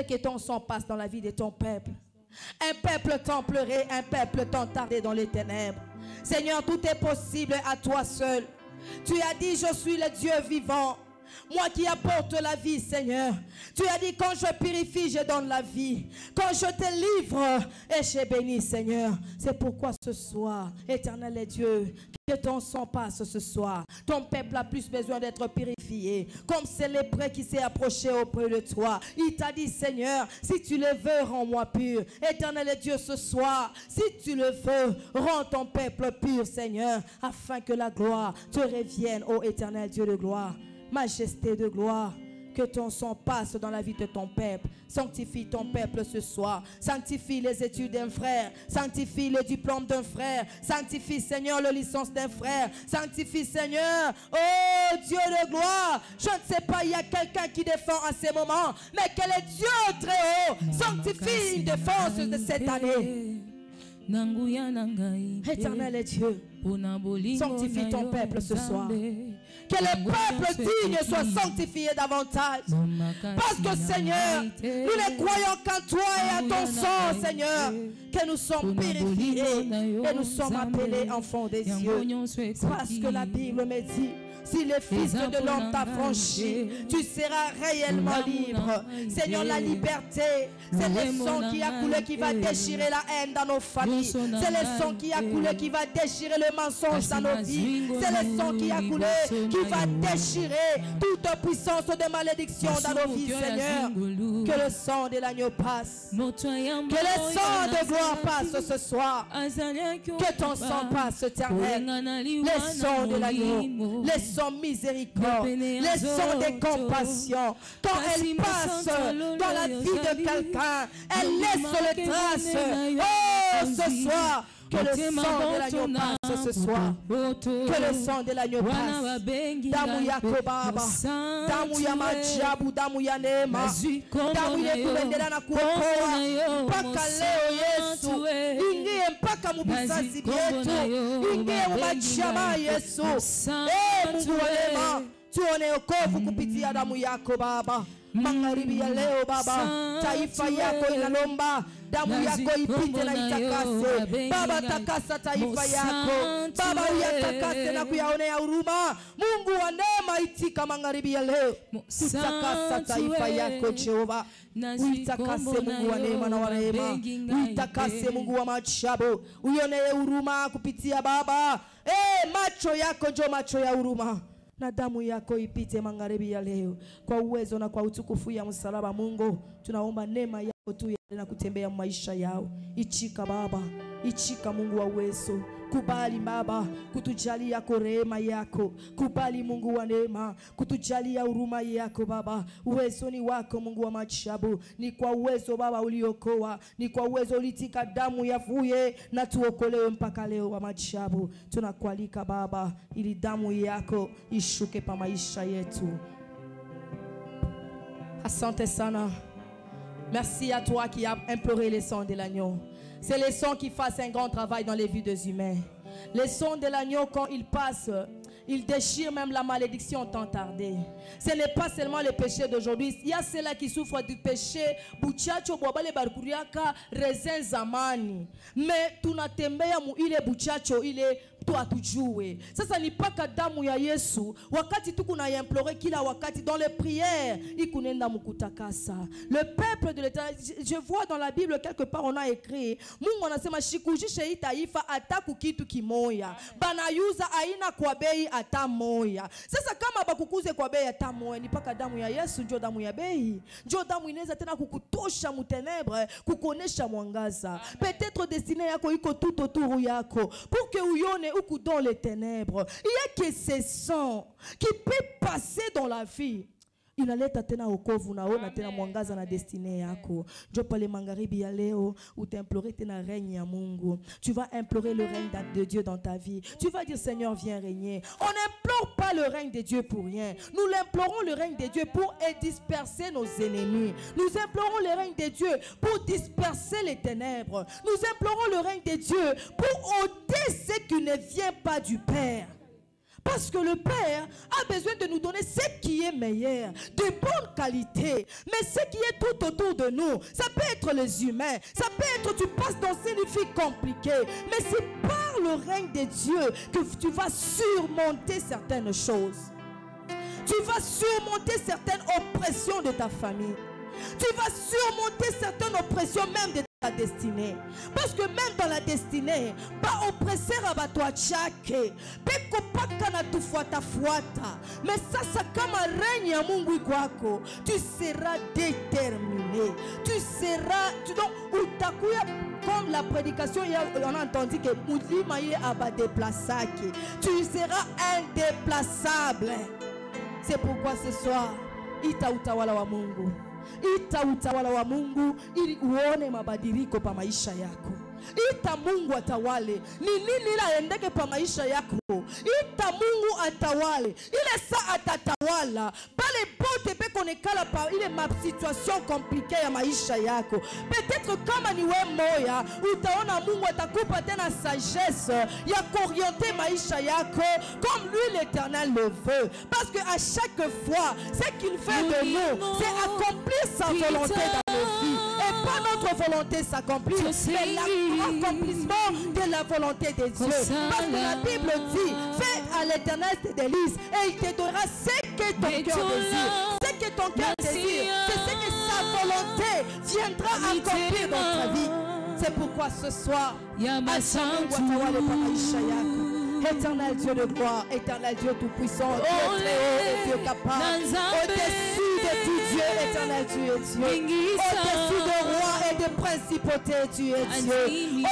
voudrais que ton sang passe dans la vie de ton peuple. Un peuple tant pleuré, un peuple tant tardé dans les ténèbres. Seigneur, tout est possible à toi seul. Tu as dit, je suis le Dieu vivant. Moi qui apporte la vie, Seigneur. Tu as dit, quand je purifie, je donne la vie. Quand je te livre, et je bénis, Seigneur. C'est pourquoi ce soir, éternel est Dieu, que ton sang passe ce soir. Ton peuple a plus besoin d'être purifié. Comme c'est lépreux qui s'est approché auprès de toi. Il t'a dit, Seigneur, si tu le veux, rends-moi pur. Éternel est Dieu, ce soir, si tu le veux, rends ton peuple pur, Seigneur, afin que la gloire te revienne, ô éternel Dieu de gloire. Majesté de gloire, que ton sang passe dans la vie de ton peuple. Sanctifie ton peuple ce soir. Sanctifie les études d'un frère. Sanctifie le diplôme d'un frère. Sanctifie, Seigneur, la licence d'un frère. Sanctifie, Seigneur, oh Dieu de gloire. Je ne sais pas, il y a quelqu'un qui défend à ces moments, mais quel est Dieu très haut. Sanctifie une défense de cette année. Éternel est Dieu, sanctifie ton peuple ce soir. Que le peuple digne soit sanctifié davantage. Parce que, Seigneur, nous ne croyons qu'en toi et à ton sang, Seigneur, que nous sommes purifiés et nous sommes appelés enfants des cieux. Parce que la Bible me dit, si le Fils de l'homme t'a franchi, tu seras réellement libre. Seigneur, la liberté, c'est le sang qui a coulé qui va déchirer la haine dans nos familles. C'est le sang qui a coulé qui va déchirer le mensonge dans nos vies. C'est le sang qui a coulé qui va déchirer toute puissance de malédiction dans nos vies, Seigneur. Que le sang de l'agneau passe. Que le sang de gloire passe ce soir. Que ton sang passe, éternel. Le sang de l'agneau. Le sang miséricorde, les sons de compassion. Quand elle passe dans la vie de quelqu'un, elle laisse les traces. Oh, ce soir, que le sang de l'agneau passe ce soir. Que le sang de l'agneau passe. Damu ya kobaba, damu ya majabu, damu ya neema, damu ya kuendelea na kuokoa mpaka leo. Yesu, ingie mpaka mubizazi byetu, ingie mumajama Yesu. Mungu wa neema, tuone wokovu kupitia damu yako Baba. Magharibi ya leo Baba, taifa yako inalomba damu yako ipite na itakase. Baba, takasa taifa yako Baba, uyatakase na kuyaonea huruma. Mungu wa neema, itika magharibi ya leo, takasa taifa yako Jehova. Uitakase Mungu wa neema na wa rehema, uitakase Mungu wa machabu, uionee huruma kupitia Baba. Macho yako njo macho ya huruma, na damu yako ipite magharibi ya leo, kwa uwezo na kwa utukufu ya msalaba. Mungu, tunaomba neema yako tu na kutembea maisha yao. Ichika Baba, ichika Mungu wa uwezo. Kubali Baba kutujalia kwa rehema yako. Kubali Mungu wa neema kutujalia huruma yako Baba. Uwezo ni wako Mungu wa machabu. Ni kwa uwezo Baba uliokoa, ni kwa uwezo ulitika damu yavuye na tuokolewe mpaka leo wa machabu. Tunakualika Baba, ili damu yako ishuke pa maisha yetu. Asante sana. Merci à toi qui as imploré le sang de l'agneau. C'est le sang qui fasse un grand travail dans les vies des humains. Le sang de l'agneau, quand il passe, il déchire même la malédiction tant tardée. Ce n'est pas seulement le péché d'aujourd'hui. Il y a ceux-là qui souffrent du péché. Buchacho bobale barkuriaka raisin zamani. Mais tunatembea mu ile buchacho ile toi tujue. Sasa ni paka damu ya Yesu. Wakati tukuna implore kila wakati dans les prières, ikunenda mukutakasa. Le peuple de l'Éternel, je vois dans la Bible quelque part on a écrit, Mungu anasema shikujishe hii taifa ataku kitu kimoya. Banayuza aina kwa bei ata moya. Sasa kama bakukuze kwa bei ata moya, ni paka damu ya Yesu njo damu ya bei. Njo damu inaweza tena kukutosha mutenebre, kukonesha mwangaza. Peut-être destiné yako iko tout autour yako, pour que uyone ou dans les ténèbres. Il y a que ce sang qui peut passer dans la vie. Inaleta tena wokovu naona tena mwangaza na destine yako. Njo pale magharibi ya leo ut'implorer tena règne ya Mungu. Tu vas implorer le règne de Dieu dans ta vie. Tu vas dire Seigneur viens régner. On n'implore pas le règne de Dieu pour rien. Nous l'implorons le règne de Dieu pour disperser nos ennemis. Nous implorons le règne de Dieu pour disperser les ténèbres. Nous implorons le règne de Dieu pour ôter ce qui ne vient pas du Père. Parce que le Père a besoin de nous donner ce qui est meilleur, de bonne qualité. Mais ce qui est tout autour de nous, ça peut être les humains, ça peut être tu passes dans une vie compliquée. Mais c'est par le règne de Dieu que tu vas surmonter certaines choses. Tu vas surmonter certaines oppressions de ta famille. Tu vas surmonter certaines oppressions même de ta destinée. Parce que même dans la destinée, pas oppressé rabattoi tchake, peko pakana tu fuata fuata. Mais ça comme un règne à mungu kwako, tu seras déterminé. Tu seras, donc utakuya comme la prédication on a entendu que Moudlima y aba déplaçake. Tu seras indéplaçable. C'est pourquoi ce soir, ita utawala wa Mungu. Ita utawala wa Mungu ili uone mabadiliko pa maisha yako. Ita Mungu atawale. Ni nini laendeke pa maisha yako? Ita Mungu atawale. Ile saa atatawala. Pale pote pe konekala pa ile ma situation compliquée ya maisha yako. Peut-être kama ni we moya, utaona Mungu atakupa tena sagesse ya orienter maisha yako comme lui l'Éternel le veut. Parce que à chaque fois, ce qu'il fait de nous, c'est accomplir sa volonté dans nos vies. Et pas notre volonté s'accomplir, mais l'accomplissement de la volonté de Dieu. Parce que la Bible dit, fais à l'Éternel tes délices et il te donnera ce que ton cœur désire. Ce que ton cœur désire, c'est ce que sa volonté viendra accomplir dans ta vie. C'est pourquoi ce soir, Éternel Dieu de gloire, éternel Dieu tout-puissant, Dieu très haut, Dieu capable, au-dessus de tout Dieu, éternel Dieu est Dieu, au-dessus de rois et de principautés, tu es Dieu,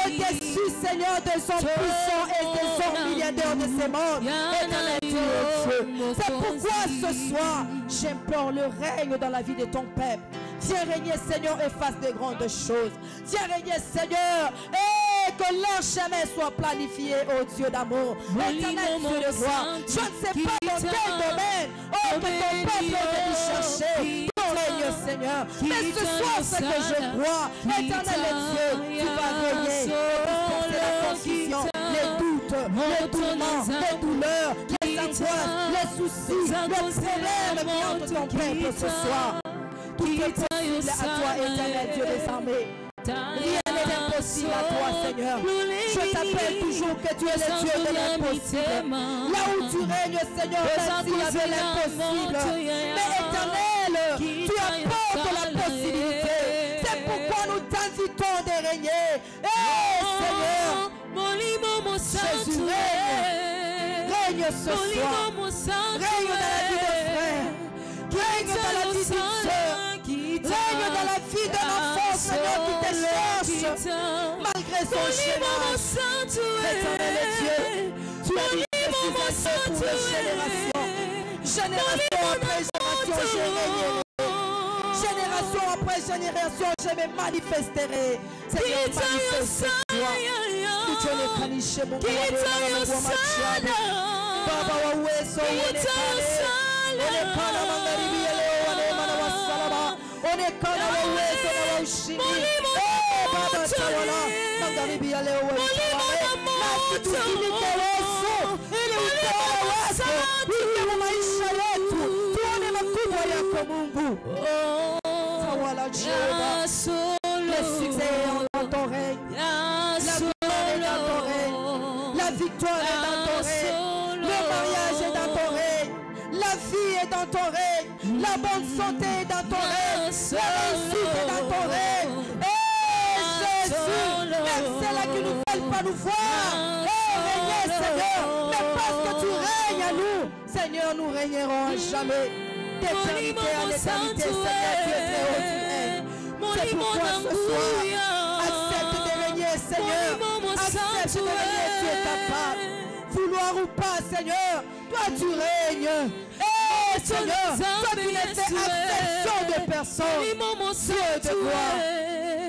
au-dessus, Seigneur, des hommes puissants et des hommes milliardaires de ces mondes, éternel Dieu est Dieu. C'est pourquoi ce soir, j'implore le règne dans la vie de ton peuple. Viens régner, Seigneur, et fasse de grandes choses. Viens régner, Seigneur, et que leur chemin soit planifié, ô Dieu d'amour. Éternel Dieu de gloire, je ne sais pas dans quel domaine, oh, que ton peuple est venu chercher ton règne, Seigneur. Mais ce soir, ce que je crois, éternel Dieu, tu vas régner et dispenser la confusion, les doutes, les tourments, les douleurs, les angoisses, les soucis, les problèmes qui hantent ton peuple ce soir. Tout est possible à toi, éternel Dieu des armées. Rien n'est impossible à toi, Seigneur. Je t'appelle toujours que tu es le Dieu de l'impossible. Là où tu règnes, Seigneur, même s'il y avait l'impossible. Mais éternel, tu apportes la possibilité. C'est pourquoi nous t'invitons de régner. Seigneur, Jésus règne. Règne ce soir. Règne dans la vie des frères. Règne dans la vie d'une sœur. Règne dans la vie d'un enfant, Seigneur, qui te cherche malgré son chemin. Éternel Dieu, tu as dit que tu es fait pour les générations. Génération après génération, je régnerai. Génération après génération, je me manifesterai. Seigneur, manifeste-toi. Tu es le caniche, mon roi, mon roi, ma Baba wa uwezo, onekana magharibi ya leo, waneema wa salama, onekana wa uwezo na wa ushindi. Baba tawala, magharibi ya leo wewe na tutumike Yesu, ili utawala wako uwe maisha yetu, tuone makubwa yako Mungu. Tawala Jehova, le succès est dans ton règne, la gloire est dans ton règne, la victoire est dans ton règne, le mariage est dans ton règne, la vie est dans ton règne, la bonne santé est dans ton règne, la réussite est dans ton règne. Jésus, même ceux-là qui ne veulent pas nous voir, règne Seigneur, mais parce que tu règnes à nous, Seigneur, nous régnerons à jamais, d'éternité à l'éternité, Seigneur, tu es très haut, tu règnes. C'est pourquoi ce soir, accepte de régner, Seigneur, accepte de régner, tu es capable. Vouloir ou pas, Seigneur, toi tu règnes. Seigneur, toi tu n'es fait exception de personne. Dieu de gloire,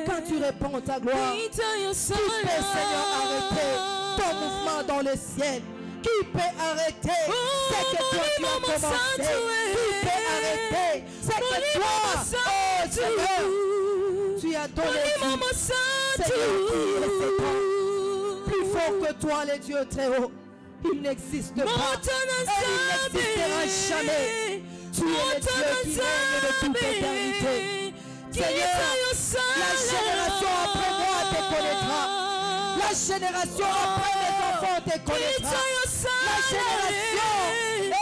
quand tu réponds ta gloire, qui peut, Seigneur, arrêter ton mouvement dans le ciel? Qui peut arrêter ce que toi tu as commencé? Qui peut arrêter ce que toi, oh Seigneur, tu as donné vie? Seigneur, qui est le Seigneur? Plus fort que toi, les dieux très hauts. Il n'existe pas. Et il n'existera jamais. Tu es le Dieu qui règne de toute éternité. Seigneur, la génération après moi te connaîtra. La génération après mes enfants te connaîtra. La génération, Seigneur,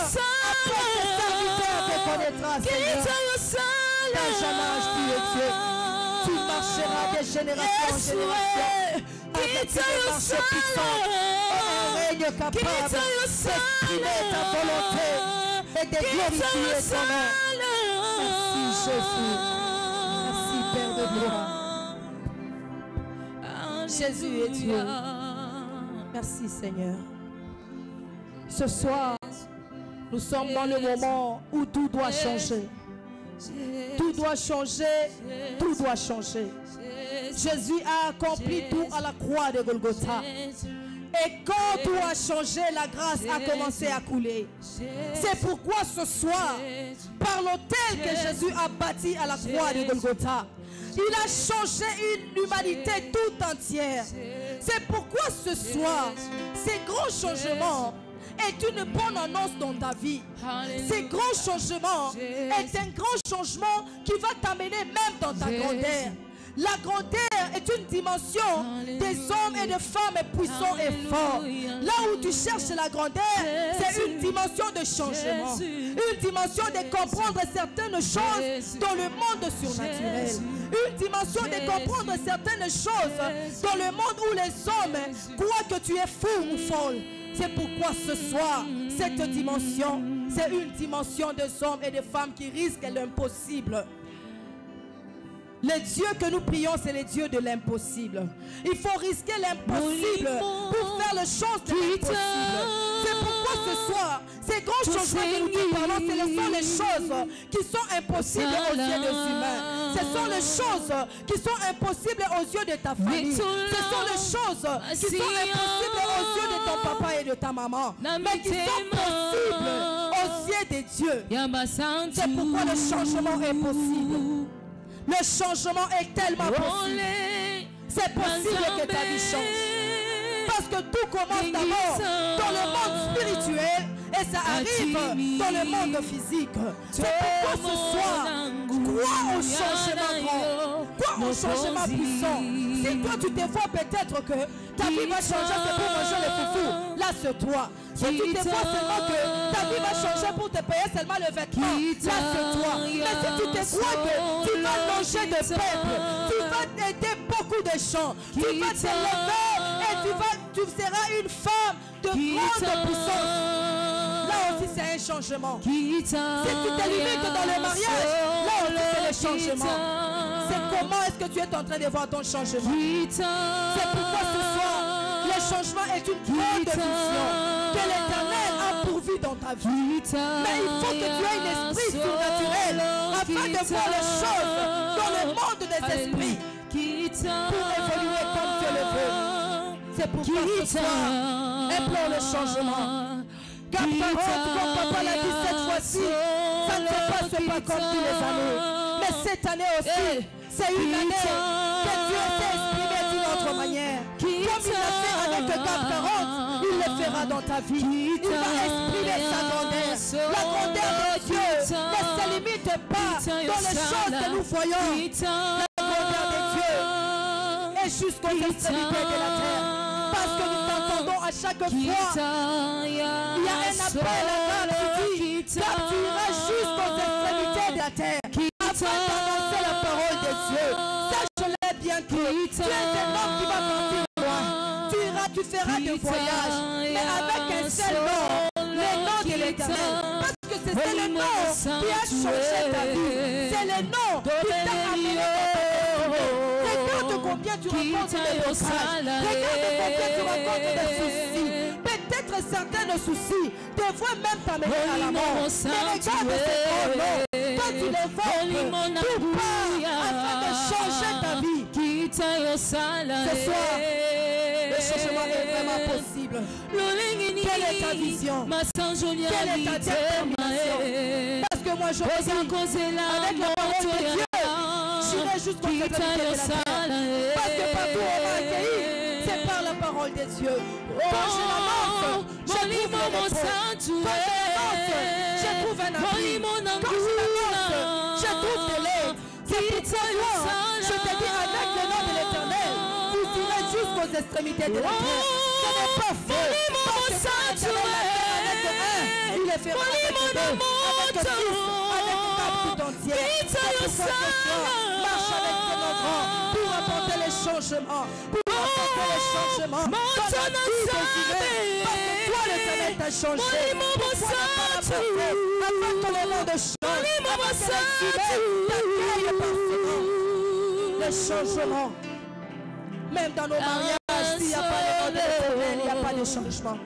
après tes serviteurs te connaîtra, Seigneur. Benjamin, tu es Dieu. Tu marcheras de génération en génération avec une marche puissante et un règne capable d'exprimer ta volonté et de glorifier ton nom. Merci Jésus. Merci Père de gloire. Jésus est Dieu. Merci Seigneur. Ce soir, nous sommes dans le moment où tout doit changer. Tout doit changer, tout doit changer. Jésus a accompli tout à la croix de Golgotha. Et quand tout a changé, la grâce a commencé à couler. C'est pourquoi ce soir, par l'autel que Jésus a bâti à la croix de Golgotha, il a changé une humanité tout entière. C'est pourquoi ce soir, ces grands changements est une bonne annonce dans ta vie. Ces grands changements est un grand changement qui va t'amener même dans ta grandeur. La grandeur est une dimension des hommes et des femmes puissants et forts. Là où tu cherches la grandeur, c'est une dimension de changement. Une dimension de comprendre certaines choses dans le monde surnaturel. Une dimension de comprendre certaines choses dans le monde où les hommes croient que tu es fou ou folle. C'est pourquoi ce soir, cette dimension, c'est une dimension des hommes et des femmes qui risquent l'impossible. Le Dieu que nous prions, c'est le Dieu de l'impossible. Il faut risquer l'impossible pour faire les choses de l'impossible. C'est pourquoi ce soir, ces grands changements que nous te parlons, ce sont les choses qui sont impossibles aux yeux des humains. Ce sont les choses qui sont impossibles aux yeux de ta famille. Ce sont les choses qui sont impossibles aux yeux de ton papa et de ta maman. Mais qui sont possibles aux yeux de Dieu. C'est pourquoi le changement est possible. Le changement est tellement possible. C'est possible que ta vie change. Parce que tout commence d'abord dans le monde spirituel et ça arrive dans le monde physique. C'est pourquoi ce soir, crois au changement grand, crois au changement puissant. Si toi tu te vois peut-être que ta vie va changer, c'est pour manger le foufou, là c'est toi. Si tu te vois seulement que ta vie va changer pour te payer seulement le vêtement, là c'est toi. Mais si tu te crois que tu vas loger de peuple, tu vas aider beaucoup de gens, tu vas te lever et tu seras une femme de grande puissance. Là aussi c'est un changement. Si tu te limites dans le mariage, là aussi c'est le changement. C'est comment est-ce que tu es en train de voir ton changement. C'est pourquoi ce soir, le changement est une grande mission que l'Éternel a pourvu dans ta vie. Mais il faut que tu aies un esprit surnaturel afin de voir les choses dans le monde des esprits pour évoluer comme Dieu le veut. C'est pourquoi ce soir, implore le changement. Car par contre, comme papa l'a dit cette fois-ci, ça ne se passe pas comme tous les années. Mais cette année aussi, c'est une année que Dieu s'est exprimé d'une autre manière. Comme il l'a fait avec Cap 40, il le fera dans ta vie. Il va exprimer sa grandeur. La grandeur de Dieu ne se limite pas dans les choses que nous voyons. La grandeur de Dieu est jusqu'aux extrémités de la terre. Parce que nous entendons à chaque fois, il y a un appel à Cap qui dit, car tu iras jusqu'aux extrémités de la terre. Afin d'annoncer la parole de Dieu. Sache-le bien que tu es un homme qui va partir loin. Tu feras des voyages, mais avec un seul nom, le nom de l'Éternel. Parce que c'est le nom qui a changé ta vie. C'est le nom qui t'a amené dans ta vie. Regarde combien tu rencontres des blocages. Regarde combien tu rencontres des soucis. Peut-être certains soucis te voient même t'amener à la mort. Mais regarde ces grands noms. Quand tu les vois, tout part afin de changer ta vie. Ce soir, le changement est vraiment possible. Quelle est ta vision? Quelle est ta détermination? Parce que moi je regarde avec la parole de Dieu, j'irai jusqu'au extrémité de la terre. Parce que partout on m'a accueilli, c'est par la parole de parole des dieux. Quand je l'annonce, je trouve les réponses. Quand je l'annonce, je trouve un appui. Quand je l'annonce, je trouve de l'aide. C'est pourquoi je te dis avec le nom de l'Éternel, vous irez jusqu'aux extrémités de la terre. Ce n'est pas faux. Parce que quand l'Éternel l'a fait avec un, il le fera avec deux, avec six, avec quatre tout entier. C'est pourquoi ce soir, marche avec tes enfants pour apporter les changements. Pour apporter les changements dans la vie désirée. Parce que toi, l'Éternel t'a changé. Pourquoi ne pas l'apporter afin que le monde change? Afin que les t'accueille par ce nom. Les changements. Même dans nos mariages, s'il n'y a pas de nom de l'Éternel, il n'y a pas de changement.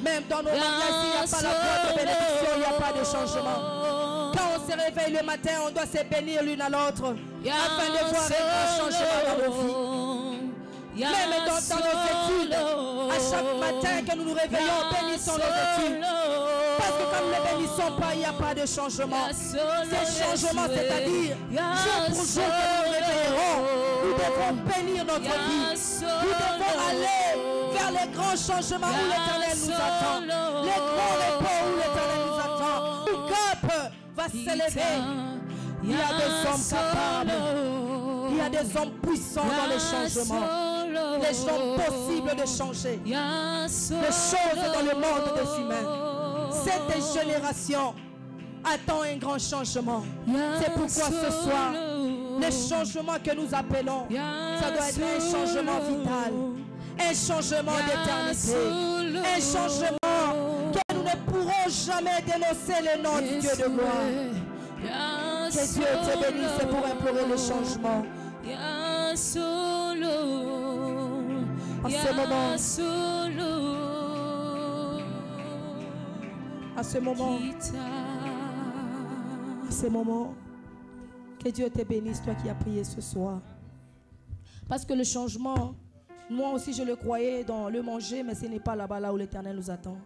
Même dans nos mariages, s'il n'y a pas la voix de bénédiction, il n'y a pas de changement. Quand on se réveille le matin, on doit se bénir l'une à l'autre afin de voir un grand changement dans nos vies. Même dans nos études, à chaque matin que nous nous réveillons, bénissons nos études. Parce que quand nous ne les bénissons pas, il n'y a pas de changement. Ces changements, c'est-à-dire, jour pour jour que nous nous réveillerons, nous devons bénir notre vie. Nous devons aller vers les grands changements où l'Éternel nous attend. Les grands repos où l'Éternel nous attend. Tout cap va s'élever. Il y a des hommes capables. Il y a des hommes puissants dans les changements. Les gens possibles de changer les choses dans le monde des humains. Cette génération attend un grand changement. C'est pourquoi ce soir, les changements que nous appelons, ça doit être un changement vital, un changement d'éternité, un changement que nous ne pourrons jamais dénoncer le nom du Dieu de gloire. Que Dieu te bénisse pour implorer le changement. À ce moment, que Dieu te bénisse, toi qui as prié ce soir. Parce que le changement, moi aussi je le croyais dans le manger, mais ce n'est pas là-bas là où l'Éternel nous attend.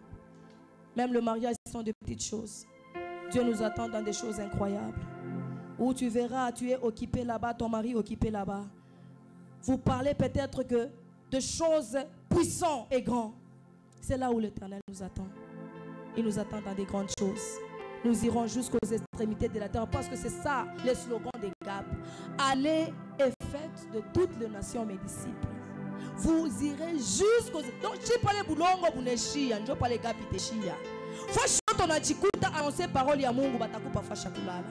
Même le mariage, ce sont de petites choses. Dieu nous attend dans des choses incroyables. Où tu verras, tu es occupé là-bas, ton mari occupé là-bas. Vous parlez peut-être que de choses puissantes et grandes. C'est là où l'Éternel nous attend. Il nous attend dans des grandes choses. Nous irons jusqu'aux extrémités de la terre parce que c'est ça le slogan des GAP. Allez et faites de toutes les nations mes disciples. Vous irez jusqu'aux... Donc, je parle de boulongo buneshia, je parle de GAP iteshia. Fasho tonachikuta annoncer parole ya Mungu batakupa fasha kulala.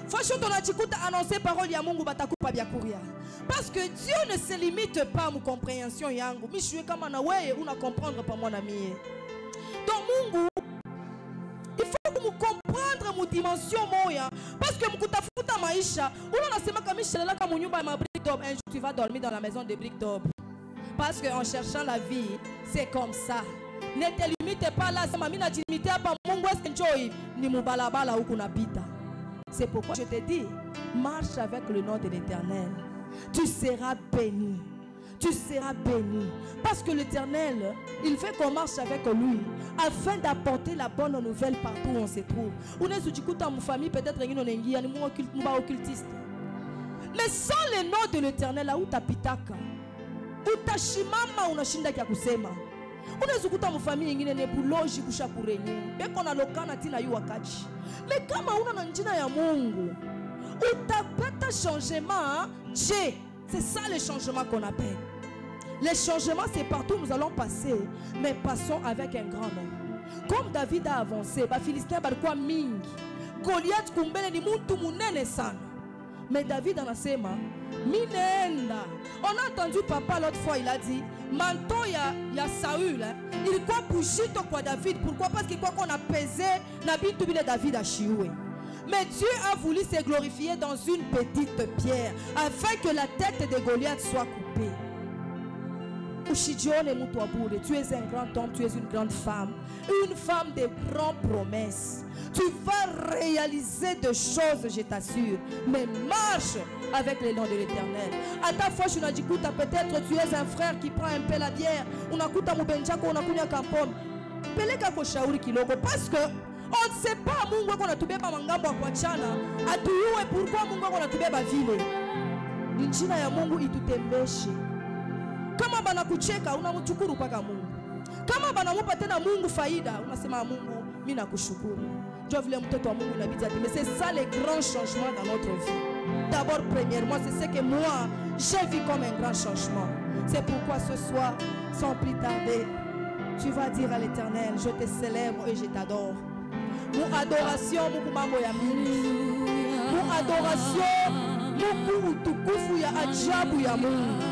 Fasho tonachikuta annoncer parole ya Mungu batakupa byakuria. Parce que Dieu ne se limite pas à ma compréhension yangu. Mais je suis comme un away ou na comprendre pas mon ami. Donc Mungu, il faut que nous comprendre mon dimension moya. Parce que mkutafuta maisha, ou na sema kama Michel là comme nyumba ma brique d'or, un jour tu vas dormir dans la maison de briques d'or. Parce qu'en cherchant la vie, c'est comme ça. Ne te limite pas là, sama mina limite pas Mungu enjoy ni mubalabala ou kunapita. C'est pourquoi je te dis, marche avec le nom de l'Éternel. Tu seras béni. Tu seras béni. Parce que l'Éternel, il fait qu'on marche avec lui afin d'apporter la bonne nouvelle partout où on se trouve. On est sous dans ma famille, peut-être qu'on est occultiste. Mais sans le nom de l'Éternel, là où tu pitaka, où tu shimama, où tu shinda kia kusema. On est sous dans ma famille, on est buloji kusha kurenye. Mais qu'on a lokana tina yu wakachi. Mais comme on a njina ya Mungu, où tu changement, c'est ça le changement qu'on appelle. Les changements, c'est partout où nous allons passer, mais passons avec un grand nom. Comme David a avancé, les Philistins balikuwa mingi. Goliath kumbele ni muntu munene sana. Mais David en a sema, minenda. On a entendu papa l'autre fois, il a dit, manteau ya Saül, il croit bouchito kwa David. Pourquoi? Parce qu'il croit qu'on a pesé, na bintu bile David a chioué. Mais Dieu a voulu se glorifier dans une petite pierre afin que la tête de Goliath soit coupée. Tu es un grand homme, tu es une grande femme de grandes promesses. Tu vas réaliser des choses, je t'assure. Mais marche avec les noms de l'Éternel. À ta fois, je n'ai dit peut-être tu es un frère qui prend un peu la bière. On a coupé mon benjako, on a coupé un campon. Parce que on ne sait pas Mungu qu'on a toubé par mangambo kwa chana. Atuyue pourquoi Mungu qu'on a toubé ba ville. Injina ya Mungu itutembeshe. Kama banakucheka unamshukuru paka Mungu. Kama banamupa tena Mungu faida unasema Mungu mimi nakushukuru. Ndio vile mtoto wa Mungu inabidi ati. Mais c'est ça les grands changements dans notre vie. D'abord premièrement, c'est ce que moi j'ai vu comme un grand changement. C'est pourquoi ce soir, sans plus tarder, tu vas dire à l'Éternel, je te célèbre et je t'adore. Mon adoration, mon mambo ya Mungu. Mon adoration, mon utukufu ya ajabu ya Mungu.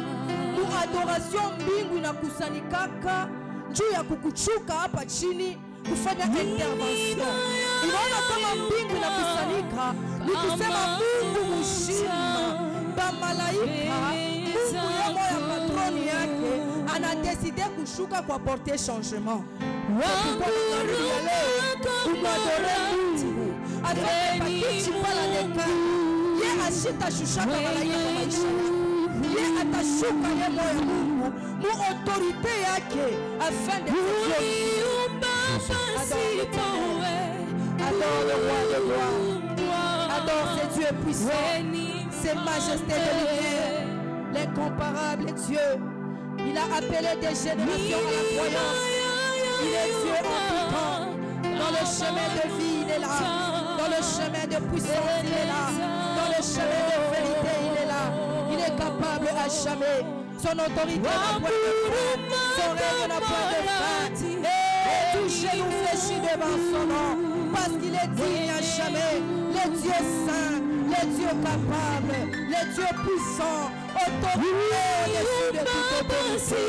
Mon adoration mbingu inakusanikaka juu ya kukuchuka hapa chini kufanya intervention. Unaona kama mbingu inakusanika ni kusema Mungu mshima. Bamalaika Mungu yamo ya patroni yake anadeside kushuka kwa porter changement. Pourquoi Mungu afanye pala deka. Ye ashita shushaka malaika kwa maisha. Ye atashuka ye moyo Mungu mu autorité yake afin de adore le roi de gloire. Adore ce Dieu puissant, ces majestés de lumière, l'incomparable Dieu. Il a appelé des générations à la croyance. Il est Dieu en tout temps. Dans le chemin de vie, il est là. Dans le chemin de puissance, il est là. Dans le chemin de vérité, il est là. Il est capable à jamais. Son autorité n'a point de fin. Son règne n'a point de fin. Et tout genou fléchit devant son nom. Parce qu'il est digne à jamais. Le Dieu saint, le Dieu capable, le Dieu puissant, autorité au-dessus de toute autorité.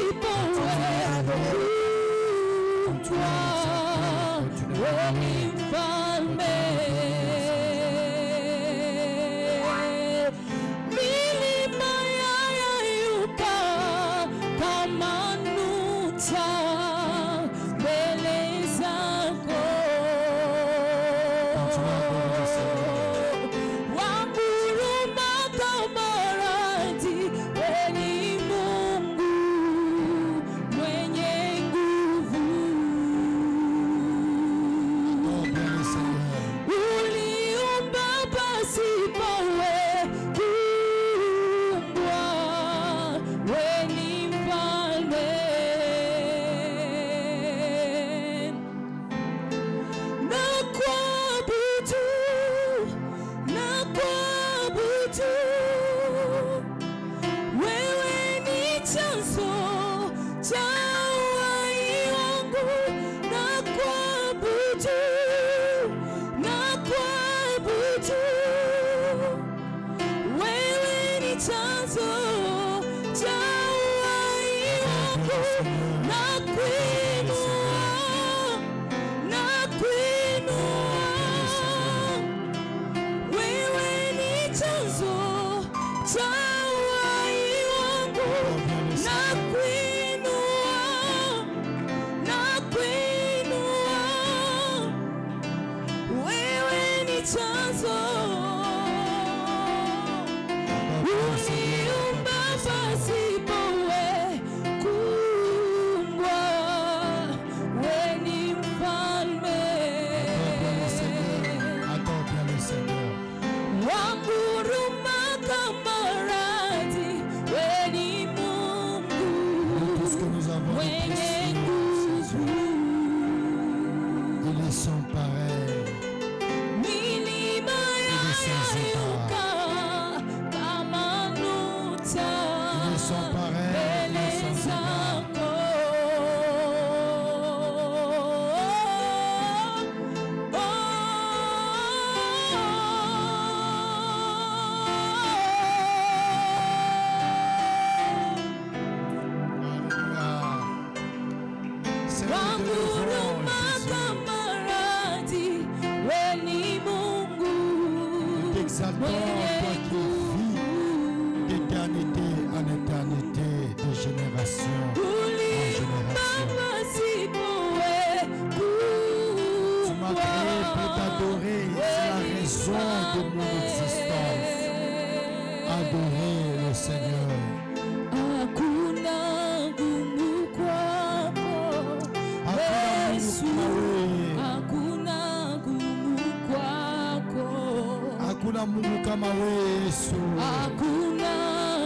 Hakuna Mungu kama wewe Yesu. Hakuna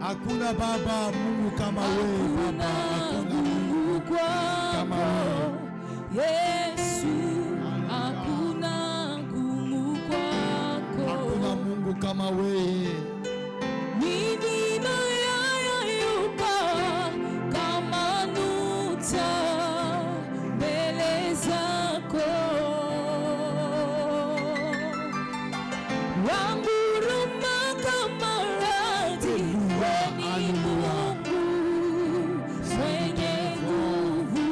Hakuna baba Mungu kama wewe baba, hakuna Mungu kama wewe Yesu, hakuna ngumu kwako, hakuna Mungu kama wewe. milima yayayuka kama nukta mbele zako, wanguruma kama radi, wewe ni Mungu mwenye nguvu.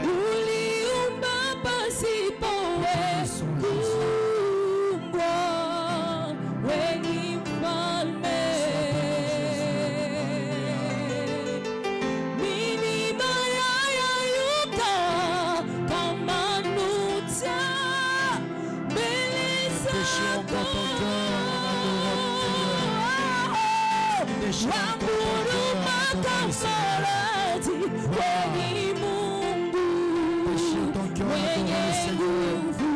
Uliumba pasipo kuumbwa, wewe ni mfalme. Milima yayayuka kama nukta mbele zako, wanguruma kama radi, wewe ni Mungu mwenye nguvu.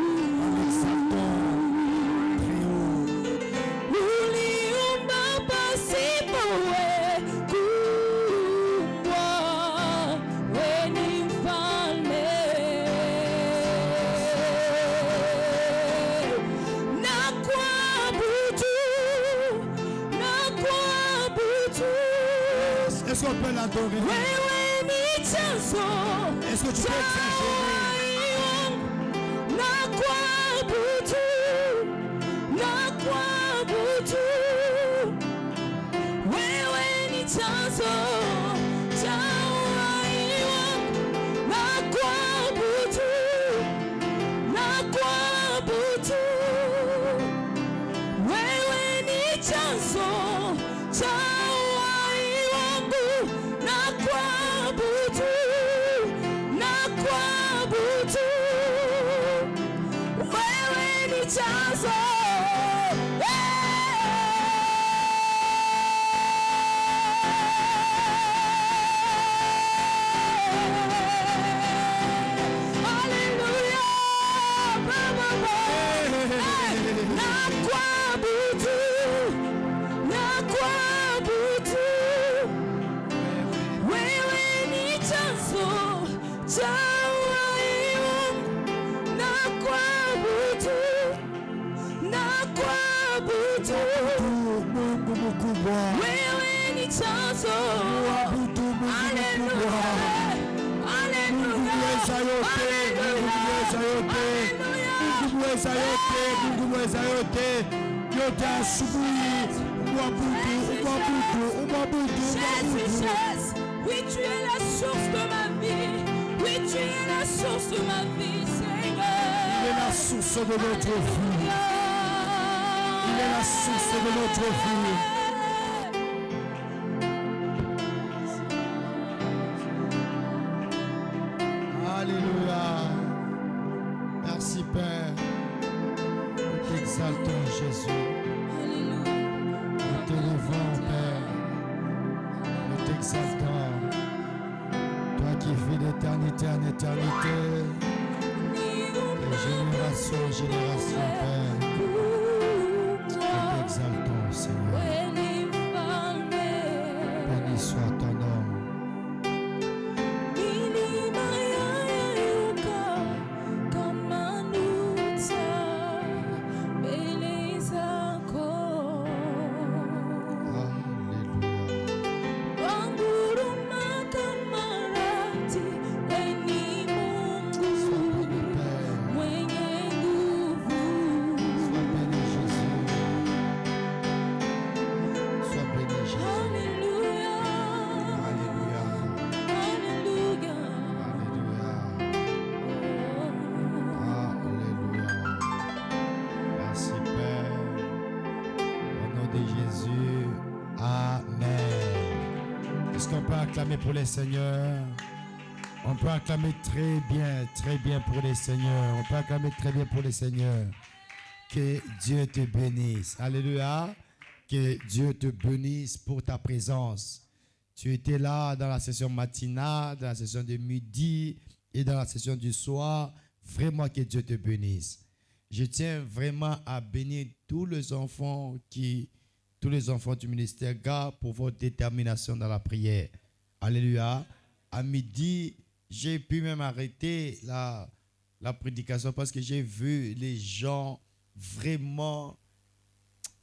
Uliumba pasipo kuumbwa, wewe ni mfalme. Nakuabudu, nakuabudu. Est-ce qu'on peut l'adorer? Wewe ni chanzo Est-ce que tu peux exagérer? Nakuabudu, nakuabudu. Wewe ni chanzo cha uhai wangu. Nakuabudu, nakuabudu. Wewe ni chanzo cha uhai wangu. Nakuabudu, nakuabudu. Wewe ni chanzo. Hallelujah. Nakuabudu, nakuabudu. Wewe ni chanzo cha uhai wangu. Nakuabudu, nakuabudu. Mungu mkubwa. Wewe ni chanzo. Muabudu Mungu mkubwa. Mungu mweza yote, Mungu mweza yote, Mungu mweza yote, Mungu mweza yote, yote asubuhi. Umwabudu, umwabudu, umwabudu, Jésus, umwabudu. Jésus, oui, tu es la source de ma vie. Oui, tu es la source de ma vie, Seigneur. Il est la source de notre vie. Il est la source de notre vie. Alléluia. Merci Père. Nous t'exaltons Jésus. Nous t'élevons Père. Nous t'exaltons. Toi qui vis d'éternité en éternité. De génération en génération Père. Nous t'exaltons Seigneur. Béni soit ton nom. Pour les seigneurs, on peut acclamer très bien pour les seigneurs, on peut acclamer très bien pour les seigneurs. Que Dieu te bénisse, alléluia, que Dieu te bénisse pour ta présence. Tu étais là dans la session matinale, dans la session de midi, et dans la session du soir. Vraiment que Dieu te bénisse. Je tiens vraiment à bénir tous les enfants du ministère GAP pour votre détermination dans la prière. Alléluia. À midi, j'ai pu même arrêter la prédication parce que j'ai vu les gens vraiment.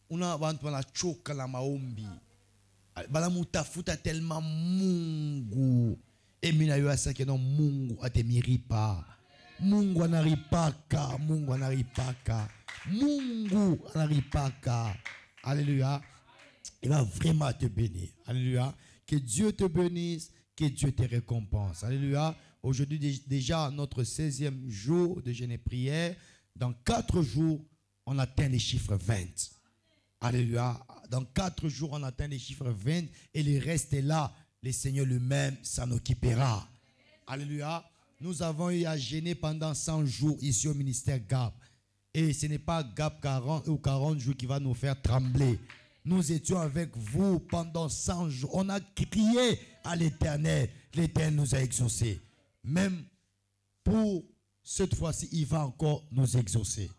On a la choka la maombi. Bala mutafuta tellement mungu. Et mina yo asa que non mungu atemiripa. Mungu anaripaka, Mungu anaripaka, Mungu anaripaka. Alléluia. Il va vraiment te bénir. Alléluia. Que Dieu te bénisse, que Dieu te récompense. Alléluia. Aujourd'hui, déjà notre 16e jour de jeûne et prière. Dans 4 jours, on atteint les chiffres 20. Alléluia. Dans 4 jours, on atteint les chiffres 20 et le reste est là. Le Seigneur lui-même s'en occupera. Alléluia. Nous avons eu à gêner pendant 100 jours ici au ministère GAP. Et ce n'est pas GAP 40 ou 40 jours qui va nous faire trembler. Nous étions avec vous pendant 100 jours. On a crié à l'Éternel. L'Éternel nous a exaucés. Même pour cette fois-ci, il va encore nous exaucer.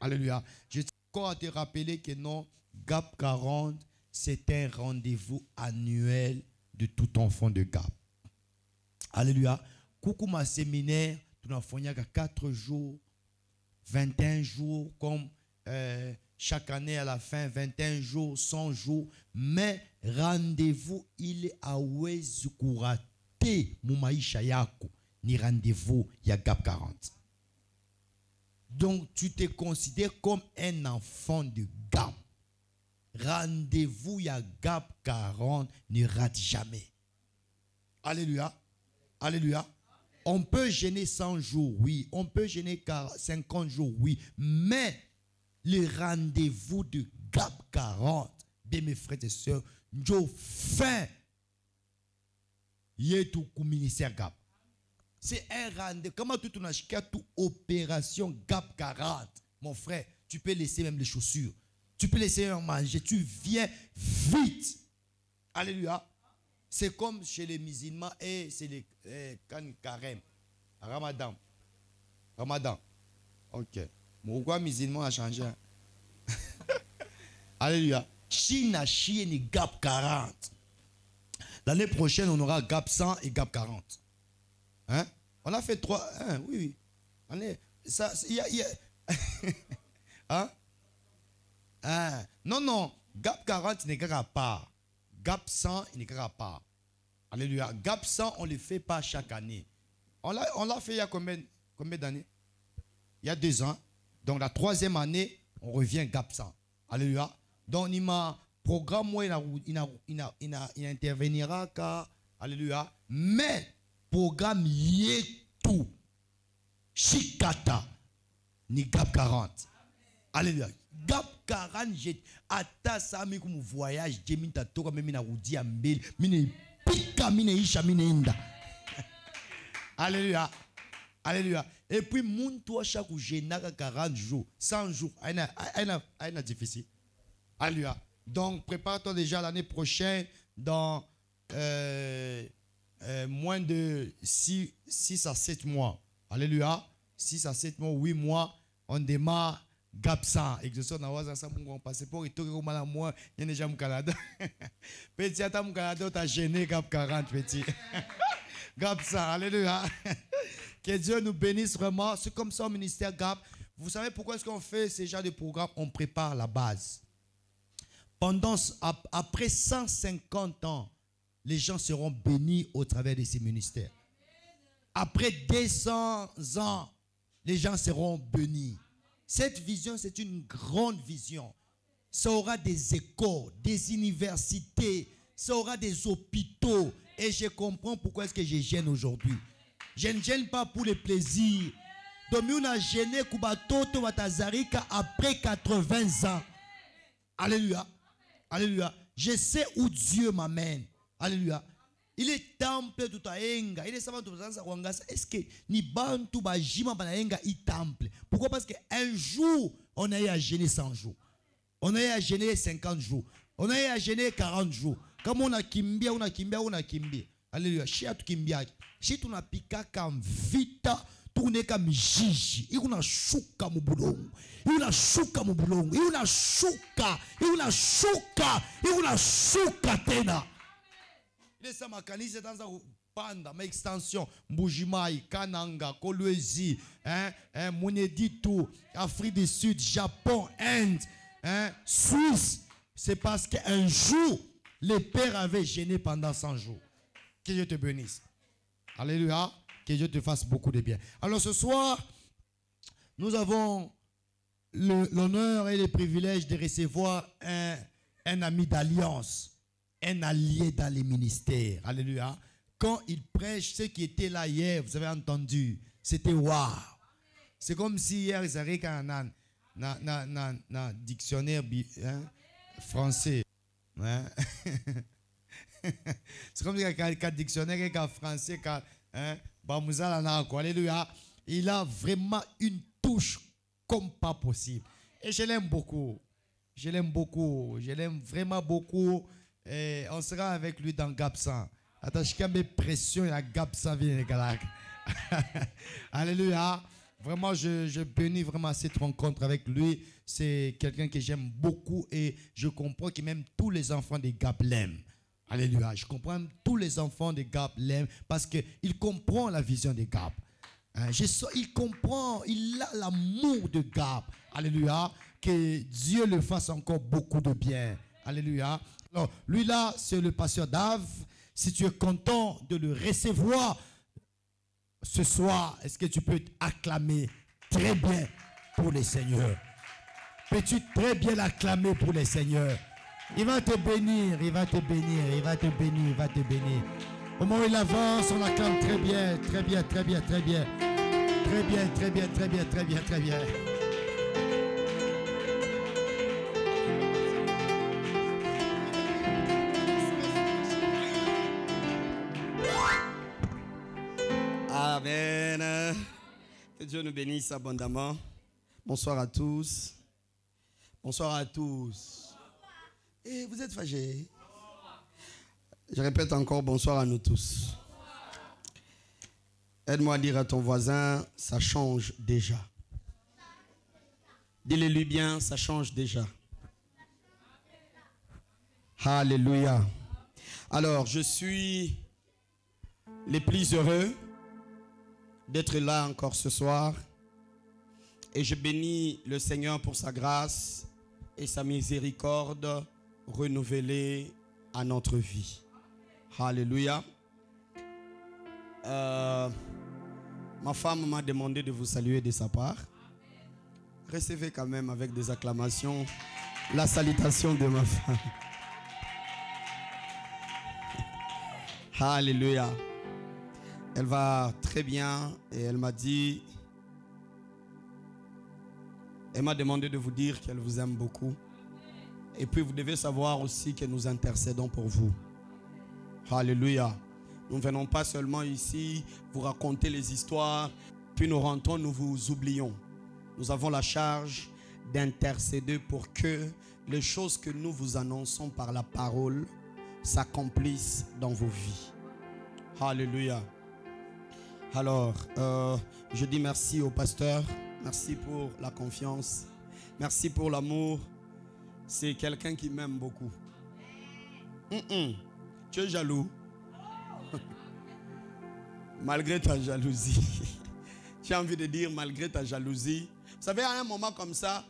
Alléluia. Je tiens encore à te rappeler que non, GAP 40, c'est un rendez-vous annuel de tout enfant de GAP. Alléluia. Coucou ma séminaire, tu n'as fait qu'à 4 jours, 21 jours, comme chaque année à la fin, 21 jours, 100 jours. Mais rendez-vous, il est à Ouezukurate, Moumaïcha Yako, ni rendez-vous, il y a GAP 40. Donc tu te considères comme un enfant de GAP. Rendez-vous, il y a GAP 40, ne rate jamais. Alléluia. Alléluia. On peut gêner 100 jours, oui. On peut gêner 50 jours, oui. Mais le rendez-vous de GAP 40, bien mes frères et sœurs, nous fin tout ministère GAP. C'est un rendez-vous. Comment tu as toute opération GAP 40, mon frère, tu peux laisser même les chaussures. Tu peux laisser manger. Tu viens vite. Alléluia. C'est comme chez les musulmans et c'est les Carême. Ramadan. Ramadan. Ok. Pourquoi musulman a changé? Alléluia. Chine a chié ni GAP 40. L'année prochaine, on aura GAP 100 et GAP 40. Hein? On a fait 3. Hein? Oui, oui. Ça, hein? Hein? Non, non. GAP 40 n'est qu'à part. GAP 100, il n'est qu'à part. Alléluia. GAP 100, on ne le fait pas chaque année. On l'a fait il y a combien d'années? Il y a 2 ans. Donc la 3e année, on revient GAP 100. Alléluia. Donc il m'a programme, il intervenira car, alléluia. Mais programme y est tout. Chikata, ni GAP 40. Alléluia. GAP 40, j'ai atta ça mais comme voyage, j'ai mis ta toka même na roudi ambel, mine pika mine isha mine inda. Alléluia. Alléluia. Et puis moun toi chaque jeunaka 40 jours, 100 jours, aina difficile. Alléluia. Donc prépare-toi déjà l'année prochaine dans moins de 6 à 7 mois. Alléluia. 6 à 7 mois, 8 mois, on démarre GAP 100. Exauceur na waza sa mon passeport et tout comme la moi, il y a déjà mon Canada. Petit à mon Canada, tu as gêné GAP 40 petit. GAP 100. Alléluia. Que Dieu nous bénisse vraiment. C'est comme ça au ministère GAP. Vous savez pourquoi est-ce qu'on fait ce genre de programme? On prépare la base. Après 150 ans, les gens seront bénis au travers de ces ministères. Après 200 ans, les gens seront bénis. Cette vision, c'est une grande vision. Ça aura des écoles, des universités, ça aura des hôpitaux. Et je comprends pourquoi est-ce que je gêne aujourd'hui. Je ne gêne pas pour le plaisir. Donc, on a gêné Kubatoto Watazarika après 80 ans. Alléluia. Alléluia. Je sais où Dieu m'amène. Alléluia. Il est temple tout à enga. Il est savant tout à. Est-ce que ni bantu bajima banaenga i temple? Pourquoi? Parce qu'un jour, on a eu à gêner 100 jours. On a eu à gêner 50 jours. On a eu à gêner 40 jours. Comme on a kimbia, on a kimbia, on a kimbia. Alléluia. Chia tu kimbia. Si tu n'apika comme vita, tourner comme jiji. Il una shuka mubulongo. Il una shuka mubulongo. Il una shuka. Il una shuka. Il una shuka tena. Il est ça makanise dans un panda, ma extension, Mbujimai, Kananga, Kolwezi, Moneditou, Afrique du Sud, Japon, Inde, Suisse. C'est parce qu'un jour, les pères avaient gêné pendant 100 jours. Que Dieu te bénisse. Alléluia. Que Dieu te fasse beaucoup de bien. Alors ce soir, nous avons l'honneur et le privilège de recevoir un ami d'alliance, un allié dans les ministères. Alléluia. Quand il prêche, ceux qui étaient là hier, vous avez entendu, c'était waouh. C'est comme si hier, ils avaient un dictionnaire français. Hein? C'est comme si un dictionnaire en français, alléluia. Il a vraiment une touche comme pas possible. Et je l'aime beaucoup. Je l'aime beaucoup. Je l'aime vraiment beaucoup. Et on sera avec lui dans Gapsan. Attache qu'à mes pressions, il y a Gapsan vient les galac. Alléluia. Vraiment, je bénis vraiment cette rencontre avec lui. C'est quelqu'un que j'aime beaucoup et je comprends que même tous les enfants de Gap l'aiment. Alléluia. Je comprends tous les enfants de Gap l'aiment parce qu'il comprend la vision de Gap. Il comprend, il a l'amour de Gap. Alléluia. Que Dieu le fasse encore beaucoup de bien. Alléluia. Alors, lui là, c'est le pasteur Dave. Si tu es content de le recevoir ce soir, est-ce que tu peux acclamer très bien pour le Seigneur? Peux-tu très bien l'acclamer pour le Seigneur? Il va te bénir, il va te bénir, il va te bénir, il va te bénir. Au moment où il avance, on acclame très bien, très bien, très bien, très bien. Très bien, très bien, très bien, très bien, très bien. Amen. Que Dieu nous bénisse abondamment. Bonsoir à tous. Bonsoir à tous. Et vous êtes fâchés? Je répète encore bonsoir à nous tous. Aide-moi à dire à ton voisin, ça change déjà. Dis-le-lui bien, ça change déjà. Alléluia. Alors, je suis le plus heureux d'être là encore ce soir. Et je bénis le Seigneur pour sa grâce et sa miséricorde renouvelée à notre vie. Alléluia. Ma femme m'a demandé de vous saluer de sa part. Recevez quand même avec des acclamations la salutation de ma femme. Alléluia. Elle va très bien et elle m'a dit, elle m'a demandé de vous dire qu'elle vous aime beaucoup. Et puis vous devez savoir aussi que nous intercédons pour vous. Alléluia. Nous ne venons pas seulement ici vous raconter les histoires, puis nous rentrons, nous vous oublions. Nous avons la charge d'intercéder pour que les choses que nous vous annonçons par la parole s'accomplissent dans vos vies. Alléluia. Alors, je dis merci au pasteur. Merci pour la confiance. Merci pour l'amour. C'est quelqu'un qui m'aime beaucoup. Tu es jaloux. Malgré ta jalousie. J'ai envie de dire malgré ta jalousie. Vous savez, à un moment comme ça,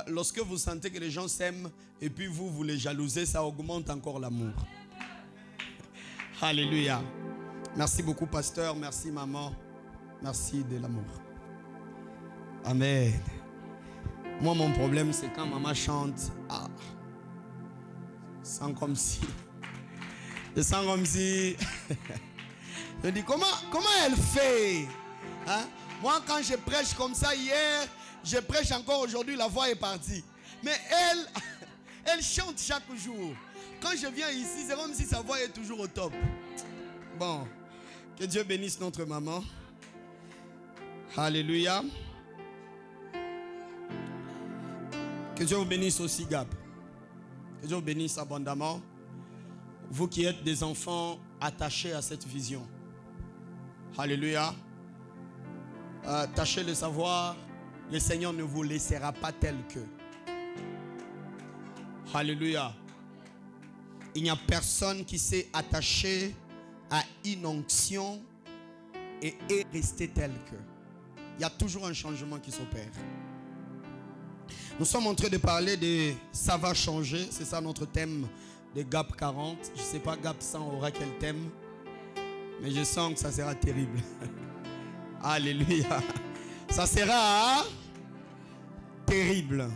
lorsque vous sentez que les gens s'aiment et puis vous les jalousez, ça augmente encore l'amour. Alléluia. Merci beaucoup, pasteur. Merci, maman. Merci de l'amour. Amen. Moi, mon problème, c'est quand maman chante. Ah, je sens comme si. Je sens comme si. Je dis, comment elle fait? Hein? Moi, quand je prêche comme ça hier, je prêche encore aujourd'hui, la voix est partie. Mais elle chante chaque jour. Quand je viens ici, c'est comme si sa voix est toujours au top. Bon, que Dieu bénisse notre maman. Alléluia. Que Dieu vous bénisse aussi, Gap. Que Dieu vous bénisse abondamment. vous qui êtes des enfants attachés à cette vision. Alléluia. Tâchez de savoir, le Seigneur ne vous laissera pas tel que. Alléluia. Il n'y a personne qui s'est attaché à une onction et est resté tel que. Il y a toujours un changement qui s'opère. Nous sommes en train de parler de ça va changer. C'est ça notre thème de GAP 40. Je ne sais pas GAP 100 aura quel thème. Mais je sens que ça sera terrible. Alléluia. Ça sera terrible.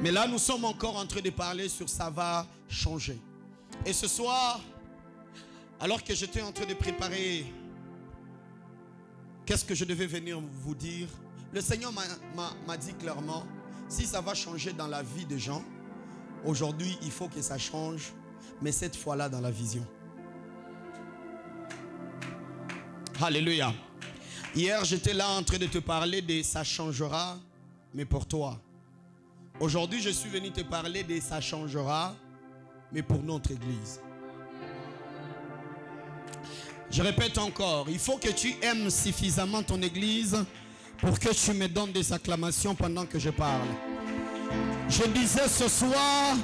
Mais là, nous sommes encore en train de parler sur ça va changer. Et ce soir, alors que j'étais en train de préparer qu'est-ce que je devais venir vous dire, le Seigneur m'a dit clairement, si ça va changer dans la vie des gens, aujourd'hui, il faut que ça change, mais cette fois-là dans la vision. Alléluia. Hier, j'étais là en train de te parler de ça changera, mais pour toi. Aujourd'hui, je suis venu te parler de ça changera, mais pour notre église. Je répète encore, il faut que tu aimes suffisamment ton église pour que tu me donnes des acclamations pendant que je parle. Je disais ce soir,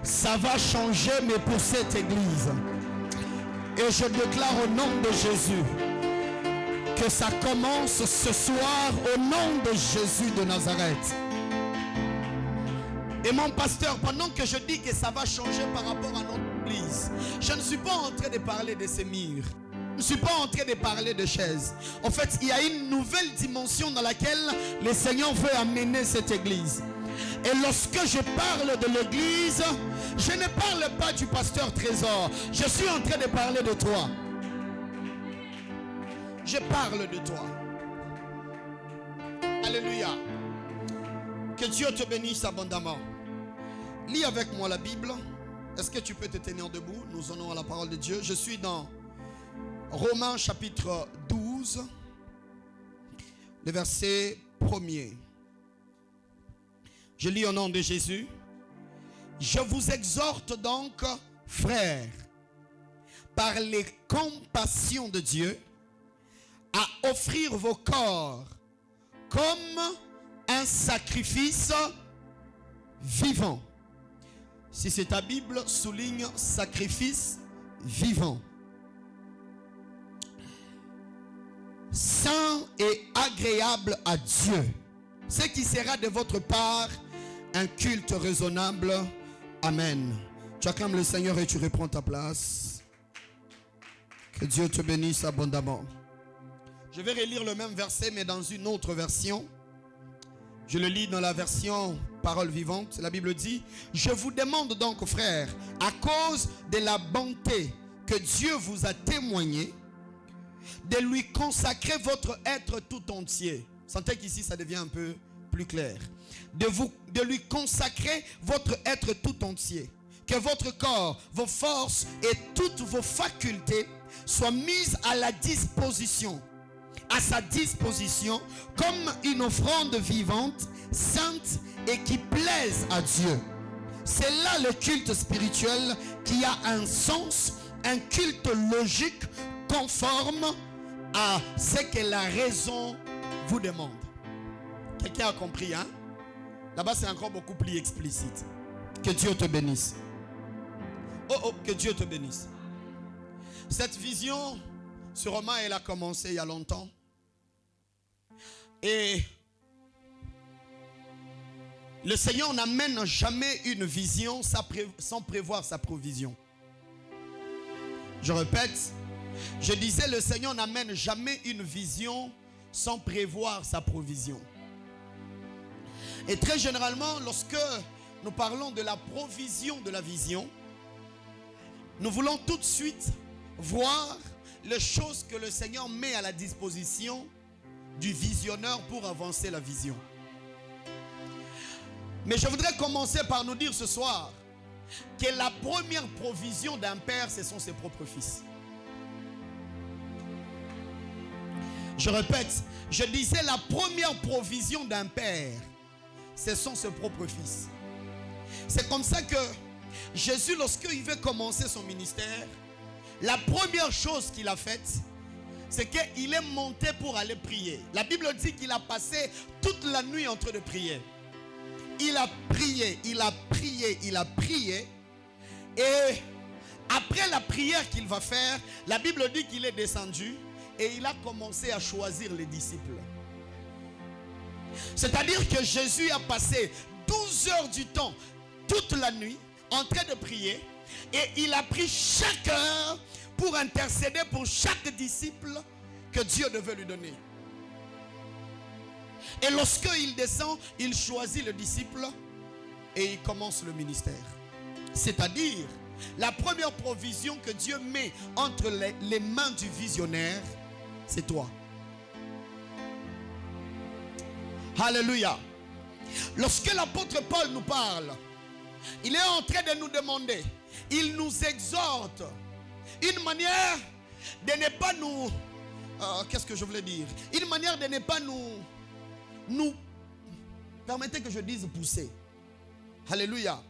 ça va changer, mais pour cette église. Et je déclare au nom de Jésus que ça commence ce soir au nom de Jésus de Nazareth. Et mon pasteur, pendant que je dis que ça va changer par rapport à notre église, je ne suis pas en train de parler de ces murs. Je ne suis pas en train de parler de chaises. En fait, il y a une nouvelle dimension dans laquelle le Seigneur veut amener cette église. Et lorsque je parle de l'église, je ne parle pas du pasteur Trésor. Je suis en train de parler de toi. Je parle de toi. Alléluia. Que Dieu te bénisse abondamment. Lis avec moi la Bible. Est-ce que tu peux te tenir debout? Nous en avons la parole de Dieu. Je suis dans Romains chapitre 12, le verset 1er. Je lis au nom de Jésus. Je vous exhorte donc, frères, par les compassions de Dieu, à offrir vos corps comme un sacrifice vivant. Si c'est ta Bible, souligne sacrifice vivant. Saint et agréable à Dieu. Ce qui sera de votre part un culte raisonnable. Amen. Tu acclames le Seigneur et tu reprends ta place. Que Dieu te bénisse abondamment. Je vais relire le même verset mais dans une autre version. Je le lis dans la version Parole vivante. La Bible dit: je vous demande donc, frères, à cause de la bonté que Dieu vous a témoignée, de lui consacrer votre être tout entier. Sentez qu'ici ça devient un peu plus clair. De lui consacrer votre être tout entier. Que votre corps, vos forces et toutes vos facultés soient mises à la disposition, à sa disposition, comme une offrande vivante, sainte et qui plaise à Dieu. C'est là le culte spirituel qui a un sens, un culte logique, conforme à ce que la raison vous demande. Quelqu'un a compris, hein? Là-bas, c'est encore beaucoup plus explicite. Que Dieu te bénisse. Oh, que Dieu te bénisse. Cette vision, sûrement, elle a commencé il y a longtemps. Et le Seigneur n'amène jamais une vision sans prévoir sa provision. Je répète, je disais, le Seigneur n'amène jamais une vision sans prévoir sa provision. Et très généralement, lorsque nous parlons de la provision de la vision, nous voulons tout de suite voir les choses que le Seigneur met à la disposition du visionneur pour avancer la vision. Mais je voudrais commencer par nous dire ce soir que la première provision d'un père, ce sont ses propres fils. Je répète, je disais la première provision d'un père, ce sont ses propres fils. C'est comme ça que Jésus, lorsqu'il veut commencer son ministère, la première chose qu'il a faite, c'est qu'il est monté pour aller prier. La Bible dit qu'il a passé toute la nuit en train de prier. Il a prié, il a prié, il a prié. Et après la prière qu'il va faire, la Bible dit qu'il est descendu et il a commencé à choisir les disciples. C'est-à-dire que Jésus a passé 12 heures du temps, toute la nuit, en train de prier. Et il a pris chaque heure pour intercéder pour chaque disciple que Dieu devait lui donner. Et lorsqu'il descend, il choisit le disciple et il commence le ministère. C'est-à-dire, la première provision que Dieu met entre les mains du visionnaire, c'est toi. Alléluia. Lorsque l'apôtre Paul nous parle, il est en train de nous demander, il nous exhorte, une manière de ne pas nous... qu'est-ce que je voulais dire? Une manière de ne pas nous... Permettez que je dise pousser. Alléluia.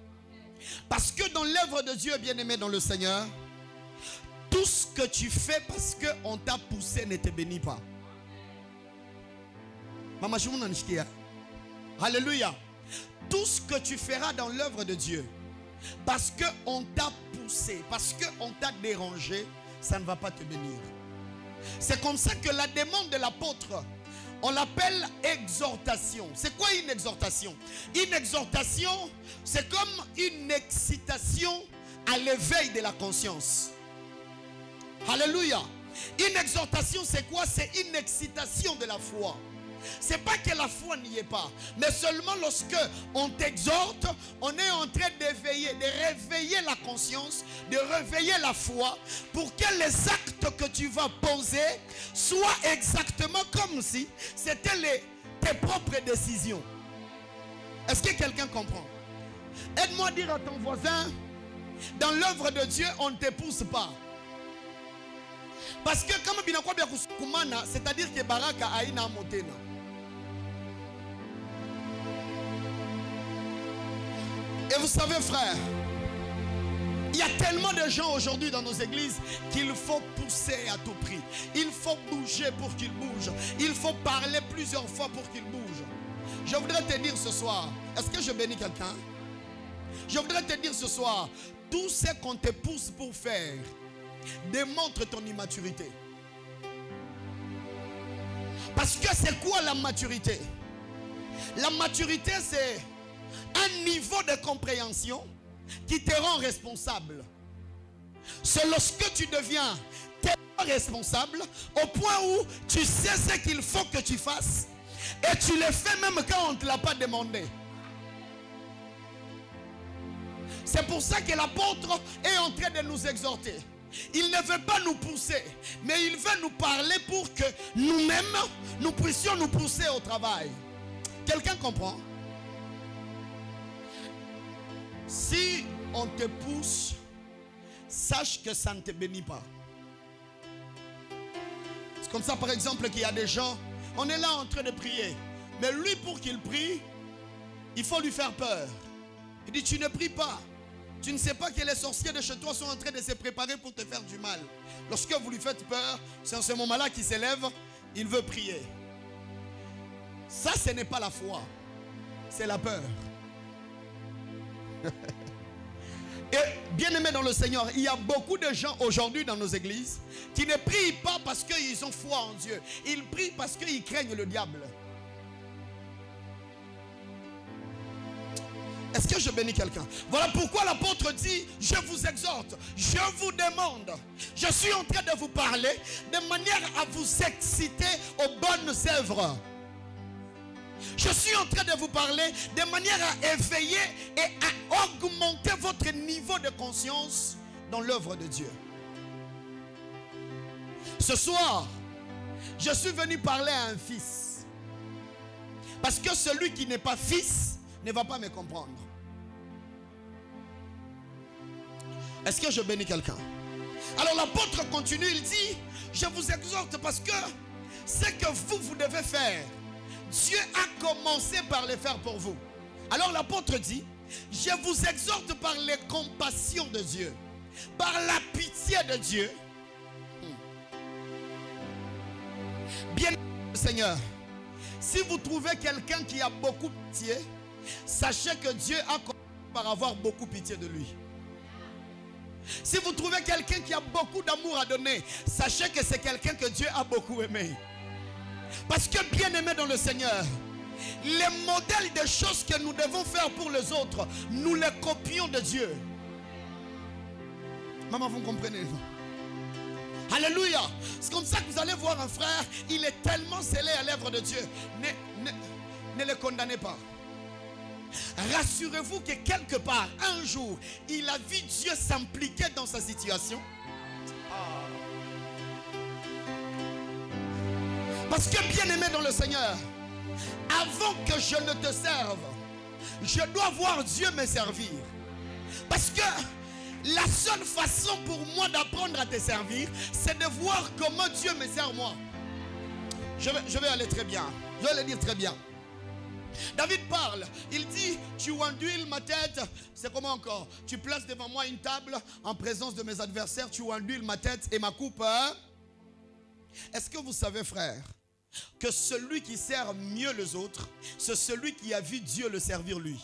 Parce que dans l'œuvre de Dieu, bien-aimé dans le Seigneur, tout ce que tu fais parce qu'on t'a poussé ne te bénit pas. Alléluia. Tout ce que tu feras dans l'œuvre de Dieu, parce qu'on t'a poussé, parce qu'on t'a dérangé, ça ne va pas te bénir. C'est comme ça que la demande de l'apôtre, on l'appelle exhortation. C'est quoi une exhortation? Une exhortation, c'est comme une excitation à l'éveil de la conscience. Alléluia. Une exhortation, c'est quoi? C'est une excitation de la foi. C'est pas que la foi n'y est pas, mais seulement lorsque on t'exhorte, on est en train d'éveiller, de réveiller la conscience, de réveiller la foi, pour que les actes que tu vas poser soient exactement comme si c'était tes propres décisions. Est-ce que quelqu'un comprend? Aide-moi à dire à ton voisin, dans l'œuvre de Dieu, on ne te pousse pas. Parce que comme c'est-à-dire que Baraka aina motena. Et vous savez, frère, il y a tellement de gens aujourd'hui dans nos églises qu'il faut pousser à tout prix. Il faut bouger pour qu'ils bougent. Il faut parler plusieurs fois pour qu'ils bougent. Je voudrais te dire ce soir, est-ce que je bénis quelqu'un? Je voudrais te dire ce soir, tout ce qu'on te pousse pour faire démontre ton immaturité. Parce que c'est quoi la maturité? La maturité, c'est un niveau de compréhension qui te rend responsable. C'est lorsque tu deviens tellement responsable au point où tu sais ce qu'il faut que tu fasses et tu le fais même quand on ne te l'a pas demandé. C'est pour ça que l'apôtre est en train de nous exhorter. Il ne veut pas nous pousser, mais il veut nous parler pour que nous-mêmes, nous puissions nous pousser au travail. Quelqu'un comprend? Si on te pousse, sache que ça ne te bénit pas. C'est comme ça, par exemple, qu'il y a des gens, on est là en train de prier, mais lui, pour qu'il prie, il faut lui faire peur. Il dit, tu ne pries pas. Tu ne sais pas que les sorciers de chez toi sont en train de se préparer pour te faire du mal. Lorsque vous lui faites peur, c'est en ce moment-là qu'il s'élève, il veut prier. Ça, ce n'est pas la foi, c'est la peur. Et bien aimé dans le Seigneur, il y a beaucoup de gens aujourd'hui dans nos églises qui ne prient pas parce qu'ils ont foi en Dieu. Ils prient parce qu'ils craignent le diable. Est-ce que je bénis quelqu'un? Voilà pourquoi l'apôtre dit, je vous exhorte, je vous demande, je suis en train de vous parler de manière à vous exciter aux bonnes œuvres. Je suis en train de vous parler de manière à éveiller et à augmenter votre niveau de conscience dans l'œuvre de Dieu. Ce soir, je suis venu parler à un fils. Parce que celui qui n'est pas fils ne va pas me comprendre. Est-ce que je bénis quelqu'un? Alors l'apôtre continue, il dit, je vous exhorte parce que ce que vous devez faire, Dieu a commencé par le faire pour vous. Alors l'apôtre dit, je vous exhorte par les compassions de Dieu, par la pitié de Dieu. Bien, Seigneur, si vous trouvez quelqu'un qui a beaucoup de pitié, sachez que Dieu a commencé par avoir beaucoup pitié de lui. Si vous trouvez quelqu'un qui a beaucoup d'amour à donner, sachez que c'est quelqu'un que Dieu a beaucoup aimé. Parce que bien aimé dans le Seigneur, les modèles des choses que nous devons faire pour les autres, nous les copions de Dieu. Maman, vous comprenez? Alléluia. C'est comme ça que vous allez voir un frère, il est tellement scellé à l'œuvre de Dieu. Ne le condamnez pas. Rassurez-vous que quelque part, un jour, il a vu Dieu s'impliquer dans sa situation. Parce que bien aimé dans le Seigneur, avant que je ne te serve, je dois voir Dieu me servir. Parce que la seule façon pour moi d'apprendre à te servir, c'est de voir comment Dieu me sert moi. Je vais aller très bien. Je vais le dire très bien. David parle, il dit, tu enduiles ma tête. C'est comment encore? Tu places devant moi une table en présence de mes adversaires, tu enduiles ma tête et ma coupe. Est-ce que vous savez, frère, que celui qui sert mieux les autres, c'est celui qui a vu Dieu le servir lui?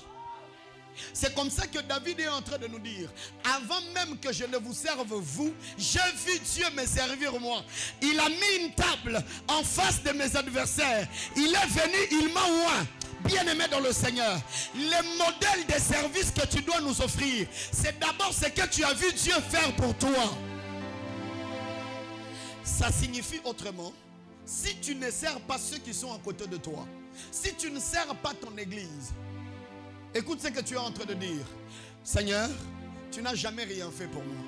C'est comme ça que David est en train de nous dire, avant même que je ne vous serve vous, j'ai vu Dieu me servir moi. Il a mis une table en face de mes adversaires. Il est venu, il m'a oint. Bien aimé dans le Seigneur, le modèle de service que tu dois nous offrir, c'est d'abord ce que tu as vu Dieu faire pour toi. Ça signifie autrement, si tu ne sers pas ceux qui sont à côté de toi, si tu ne sers pas ton église, écoute ce que tu es en train de dire. Seigneur, tu n'as jamais rien fait pour moi.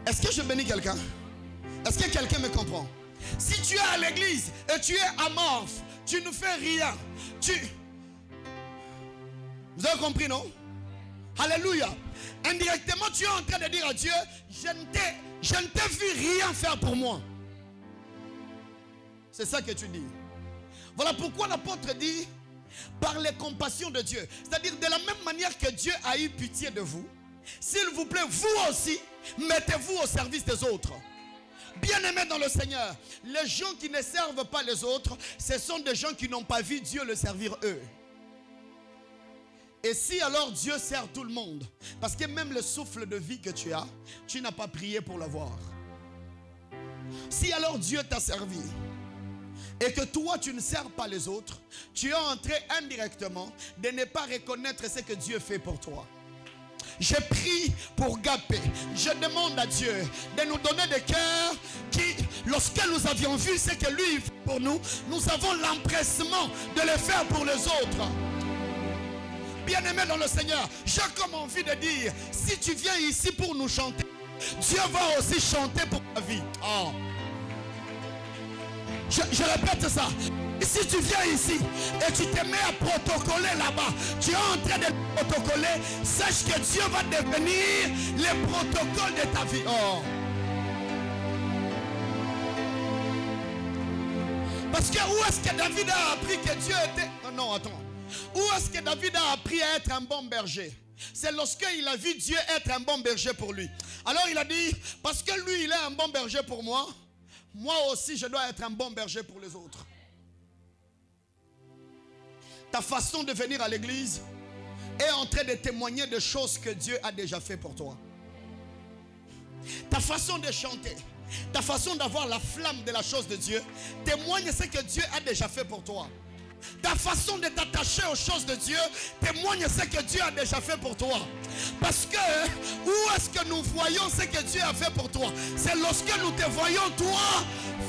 Est-ce que je bénis quelqu'un? Est-ce que quelqu'un me comprend? Si tu es à l'église et tu es amorphe, tu ne fais rien. Vous avez compris, non? Alléluia. Indirectement, tu es en train de dire à Dieu, je ne t'ai vu rien faire pour moi. C'est ça que tu dis. Voilà pourquoi l'apôtre dit, par les compassions de Dieu. C'est-à-dire de la même manière que Dieu a eu pitié de vous, s'il vous plaît, vous aussi, mettez-vous au service des autres. Bien-aimés dans le Seigneur, les gens qui ne servent pas les autres, ce sont des gens qui n'ont pas vu Dieu le servir eux. Et si alors Dieu sert tout le monde, parce que même le souffle de vie que tu as, tu n'as pas prié pour l'avoir. Si alors Dieu t'a servi, et que toi tu ne sers pas les autres, tu es en train indirectement de ne pas reconnaître ce que Dieu fait pour toi. Je prie pour Gapé. Je demande à Dieu de nous donner des cœurs qui, lorsque nous avions vu ce que lui fait pour nous, nous avons l'empressement de le faire pour les autres. Bien-aimé dans le Seigneur, j'ai comme envie de dire, si tu viens ici pour nous chanter, Dieu va aussi chanter pour ta vie. Oh. Je répète ça. Si tu viens ici et tu te mets à protocoler là-bas, tu es en train de protocoler, sache que Dieu va devenir le protocole de ta vie. Oh. Parce que où est-ce que David a appris que Dieu était... Non, attends. Où est-ce que David a appris à être un bon berger? C'est lorsqu'il a vu Dieu être un bon berger pour lui. Alors il a dit, parce que lui il est un bon berger pour moi, moi aussi je dois être un bon berger pour les autres. Ta façon de venir à l'église est en train de témoigner de choses que Dieu a déjà fait pour toi. Ta façon de chanter, ta façon d'avoir la flamme de la chose de Dieu témoigne ce que Dieu a déjà fait pour toi. Ta façon de t'attacher aux choses de Dieu témoigne ce que Dieu a déjà fait pour toi. Parce que où est-ce que nous voyons ce que Dieu a fait pour toi? C'est lorsque nous te voyons toi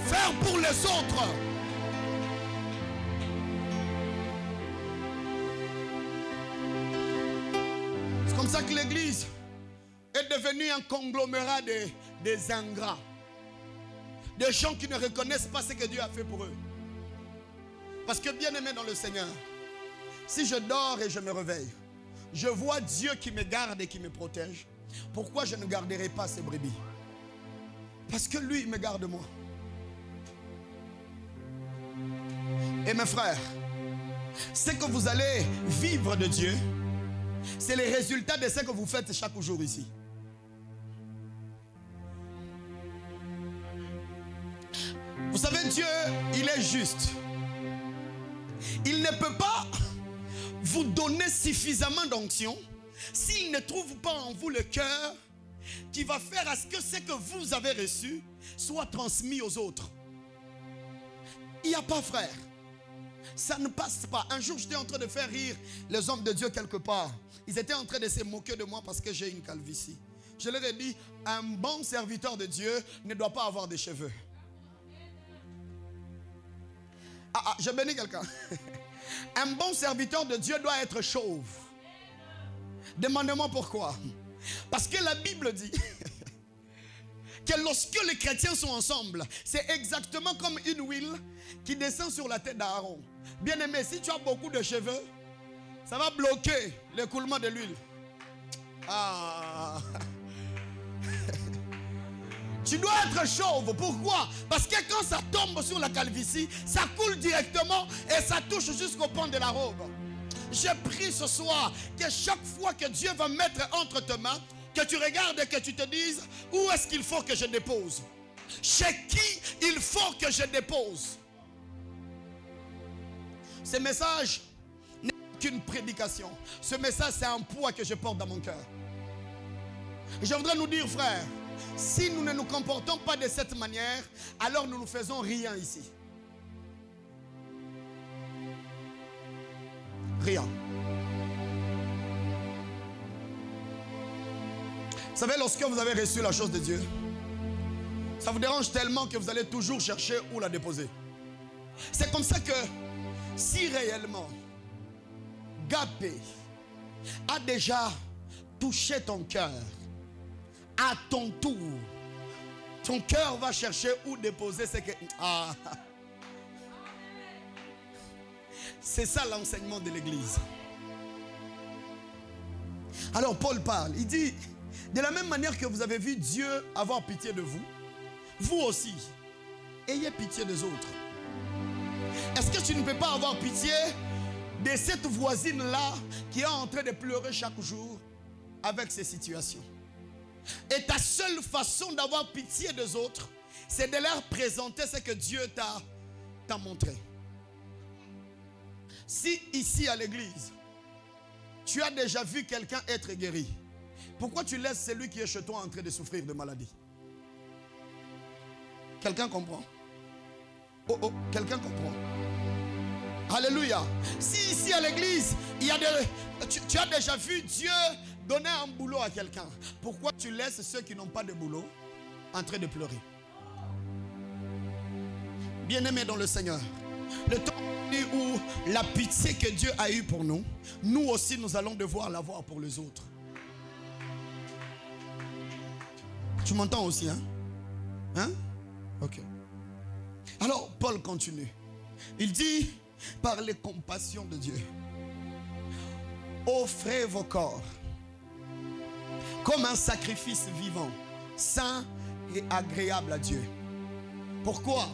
faire pour les autres. C'est comme ça que l'église est devenue un conglomérat des ingrats. Des gens qui ne reconnaissent pas ce que Dieu a fait pour eux. Parce que bien aimé dans le Seigneur, si je dors et je me réveille, je vois Dieu qui me garde et qui me protège. Pourquoi je ne garderai pas ces brebis? Parce que lui, il me garde moi. Et mes frères, ce que vous allez vivre de Dieu, c'est les résultats de ce que vous faites chaque jour ici. Vous savez, Dieu, il est juste. Il ne peut pas vous donner suffisamment d'onction s'il ne trouve pas en vous le cœur qui va faire à ce que ce que vous avez reçu soit transmis aux autres. Il n'y a pas, frère. Ça ne passe pas. Un jour, j'étais en train de faire rire les hommes de Dieu quelque part. Ils étaient en train de se moquer de moi parce que j'ai une calvitie. Je leur ai dit, un bon serviteur de Dieu ne doit pas avoir des cheveux. Je bénis quelqu'un. Un bon serviteur de Dieu doit être chauve. Demandez-moi pourquoi. Parce que la Bible dit que lorsque les chrétiens sont ensemble, c'est exactement comme une huile qui descend sur la tête d'Aaron. Bien aimé, si tu as beaucoup de cheveux, ça va bloquer l'écoulement de l'huile. Tu dois être chauve. Pourquoi? Parce que quand ça tombe sur la calvitie, ça coule directement et ça touche jusqu'au pan de la robe. J'ai pris ce soir que chaque fois que Dieu va mettre entre tes mains, que tu regardes et que tu te dises, où est-ce qu'il faut que je dépose? Chez qui il faut que je dépose? Ce message n'est qu'une prédication. Ce message, c'est un poids que je porte dans mon cœur. Je voudrais nous dire, frère, si nous ne nous comportons pas de cette manière, alors nous ne faisons rien ici. Rien. Vous savez, lorsque vous avez reçu la chose de Dieu, ça vous dérange tellement que vous allez toujours chercher où la déposer. C'est comme ça que si réellement Gapé a déjà touché ton cœur, à ton tour, ton cœur va chercher où déposer ce que... C'est ça l'enseignement de l'église. Alors Paul parle, il dit, de la même manière que vous avez vu Dieu avoir pitié de vous, vous aussi, ayez pitié des autres. Est-ce que tu ne peux pas avoir pitié de cette voisine-là qui est en train de pleurer chaque jour avec ces situations? Et ta seule façon d'avoir pitié des autres, c'est de leur présenter ce que Dieu t'a montré. Si ici à l'église, tu as déjà vu quelqu'un être guéri, pourquoi tu laisses celui qui est chez toi en train de souffrir de maladie? Quelqu'un comprend? Oh, quelqu'un comprend? Alléluia. Si ici à l'église, tu as déjà vu Dieu donner un boulot à quelqu'un, pourquoi tu laisses ceux qui n'ont pas de boulot en train de pleurer? Bien-aimés dans le Seigneur, le temps où la pitié que Dieu a eue pour nous, nous aussi nous allons devoir l'avoir pour les autres. Tu m'entends aussi, hein? Hein? Ok. Alors Paul continue. Il dit, par les compassions de Dieu, offrez vos corps comme un sacrifice vivant, saint et agréable à Dieu. Pourquoi?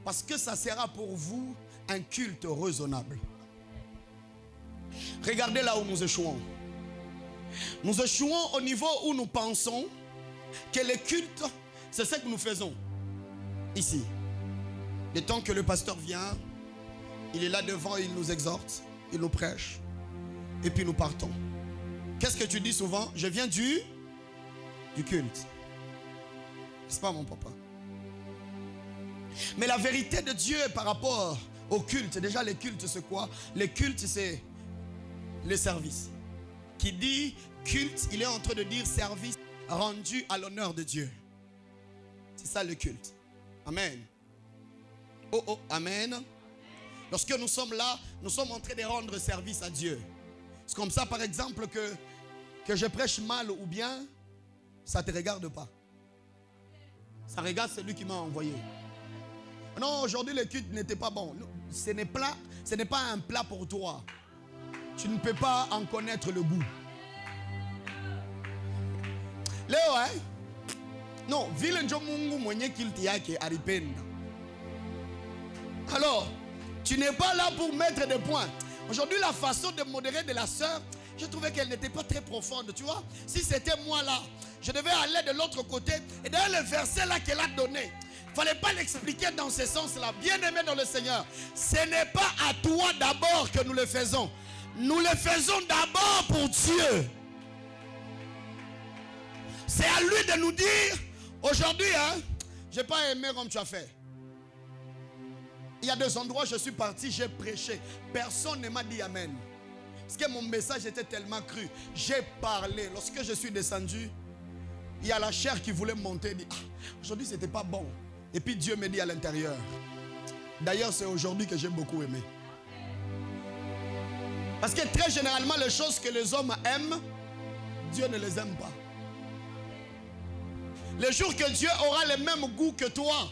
Parce que ça sera pour vous un culte raisonnable. Regardez là où nous échouons. Nous échouons au niveau où nous pensons que le culte, c'est ce que nous faisons ici. Le temps que le pasteur vient, il est là devant, il nous exhorte, il nous prêche, et puis nous partons. Qu'est-ce que tu dis souvent? Je viens du culte. C'est pas mon papa. Mais la vérité de Dieu par rapport au culte, déjà les cultes c'est quoi? Les cultes c'est le service. Qui dit culte, il est en train de dire service rendu à l'honneur de Dieu. C'est ça le culte. Amen. Oh, amen. Lorsque nous sommes là, nous sommes en train de rendre service à Dieu. C'est comme ça par exemple que je prêche mal ou bien, ça ne te regarde pas. Ça regarde celui qui m'a envoyé. Non, aujourd'hui le culte n'était pas bon. Ce n'est pas un plat pour toi. Tu ne peux pas en connaître le goût. Léo, hein? Non, alors, tu n'es pas là pour mettre des points. Aujourd'hui, la façon de modérer de la sœur, je trouvais qu'elle n'était pas très profonde, tu vois. Si c'était moi là, je devais aller de l'autre côté. Et d'ailleurs, le verset là qu'elle a donné, il ne fallait pas l'expliquer dans ce sens-là. Bien-aimé dans le Seigneur, ce n'est pas à toi d'abord que nous le faisons. Nous le faisons d'abord pour Dieu. C'est à lui de nous dire, aujourd'hui, hein, je n'ai pas aimé comme tu as fait. Il y a 2 endroits où je suis parti, j'ai prêché. Personne ne m'a dit Amen. Parce que mon message était tellement cru. J'ai parlé. Lorsque je suis descendu, il y a la chair qui voulait monter et dire, ah, aujourd'hui c'était pas bon. Et puis Dieu me dit à l'intérieur. D'ailleurs, c'est aujourd'hui que j'ai beaucoup aimé. Parce que très généralement, les choses que les hommes aiment, Dieu ne les aime pas. Le jour que Dieu aura le même goût que toi,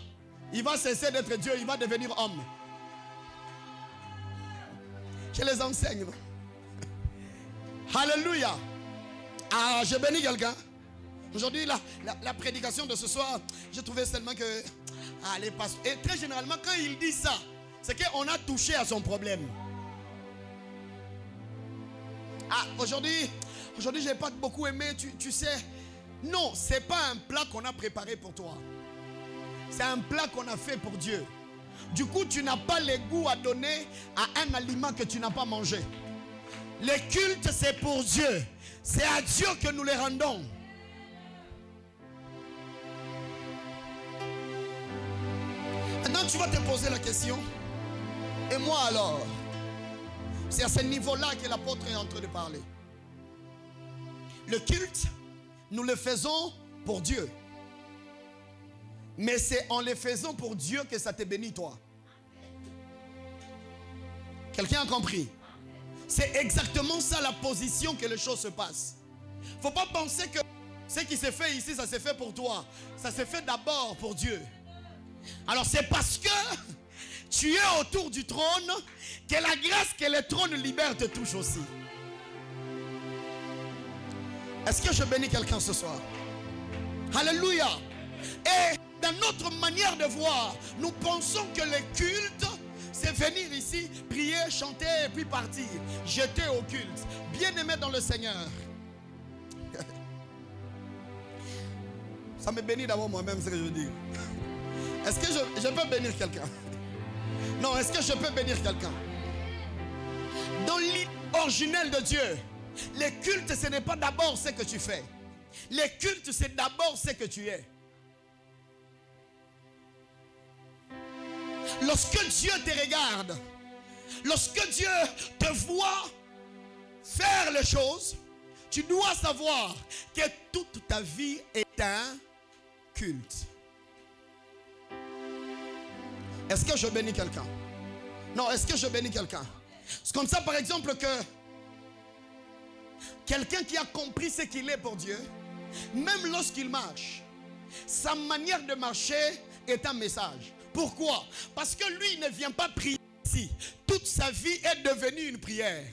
il va cesser d'être Dieu, il va devenir homme. Je les enseigne. Alléluia. Ah, je bénis quelqu'un. Aujourd'hui, la prédication de ce soir, j'ai trouvé seulement que... Allez, passe. Et très généralement, quand il dit ça, c'est qu'on a touché à son problème. Ah, aujourd'hui, je n'ai pas beaucoup aimé, tu sais. Non, ce n'est pas un plat qu'on a préparé pour toi. C'est un plat qu'on a fait pour Dieu. Du coup, tu n'as pas le goût à donner à un aliment que tu n'as pas mangé. Le culte, c'est pour Dieu. C'est à Dieu que nous les rendons. Maintenant, tu vas te poser la question. Et moi alors? C'est à ce niveau-là que l'apôtre est en train de parler. Le culte, nous le faisons pour Dieu. Mais c'est en le faisant pour Dieu que ça te bénit toi. Quelqu'un a compris? C'est exactement ça la position que les choses se passent. Il ne faut pas penser que ce qui s'est fait ici, ça s'est fait pour toi. Ça s'est fait d'abord pour Dieu. Alors c'est parce que tu es autour du trône que la grâce que le trône libère te touche aussi. Est-ce que je bénis quelqu'un ce soir? Alléluia. Et dans notre manière de voir, nous pensons que le culte, c'est venir ici, prier, chanter et puis partir. Jeter au culte. Bien-aimé dans le Seigneur. Ça me bénit d'avoir moi-même ce que je veux dire. Est-ce que je peux bénir quelqu'un? Non, est-ce que je peux bénir quelqu'un? Dans l'idée originelle de Dieu, le culte, ce n'est pas d'abord ce que tu fais. Le culte, c'est d'abord ce que tu es. Lorsque Dieu te regarde, lorsque Dieu te voit faire les choses, tu dois savoir que toute ta vie est un culte. Est-ce que je bénis quelqu'un? Non, est-ce que je bénis quelqu'un? C'est comme ça par exemple que quelqu'un qui a compris ce qu'il est pour Dieu, même lorsqu'il marche, sa manière de marcher est un message. Pourquoi? Parce que lui ne vient pas prier ici. Toute sa vie est devenue une prière.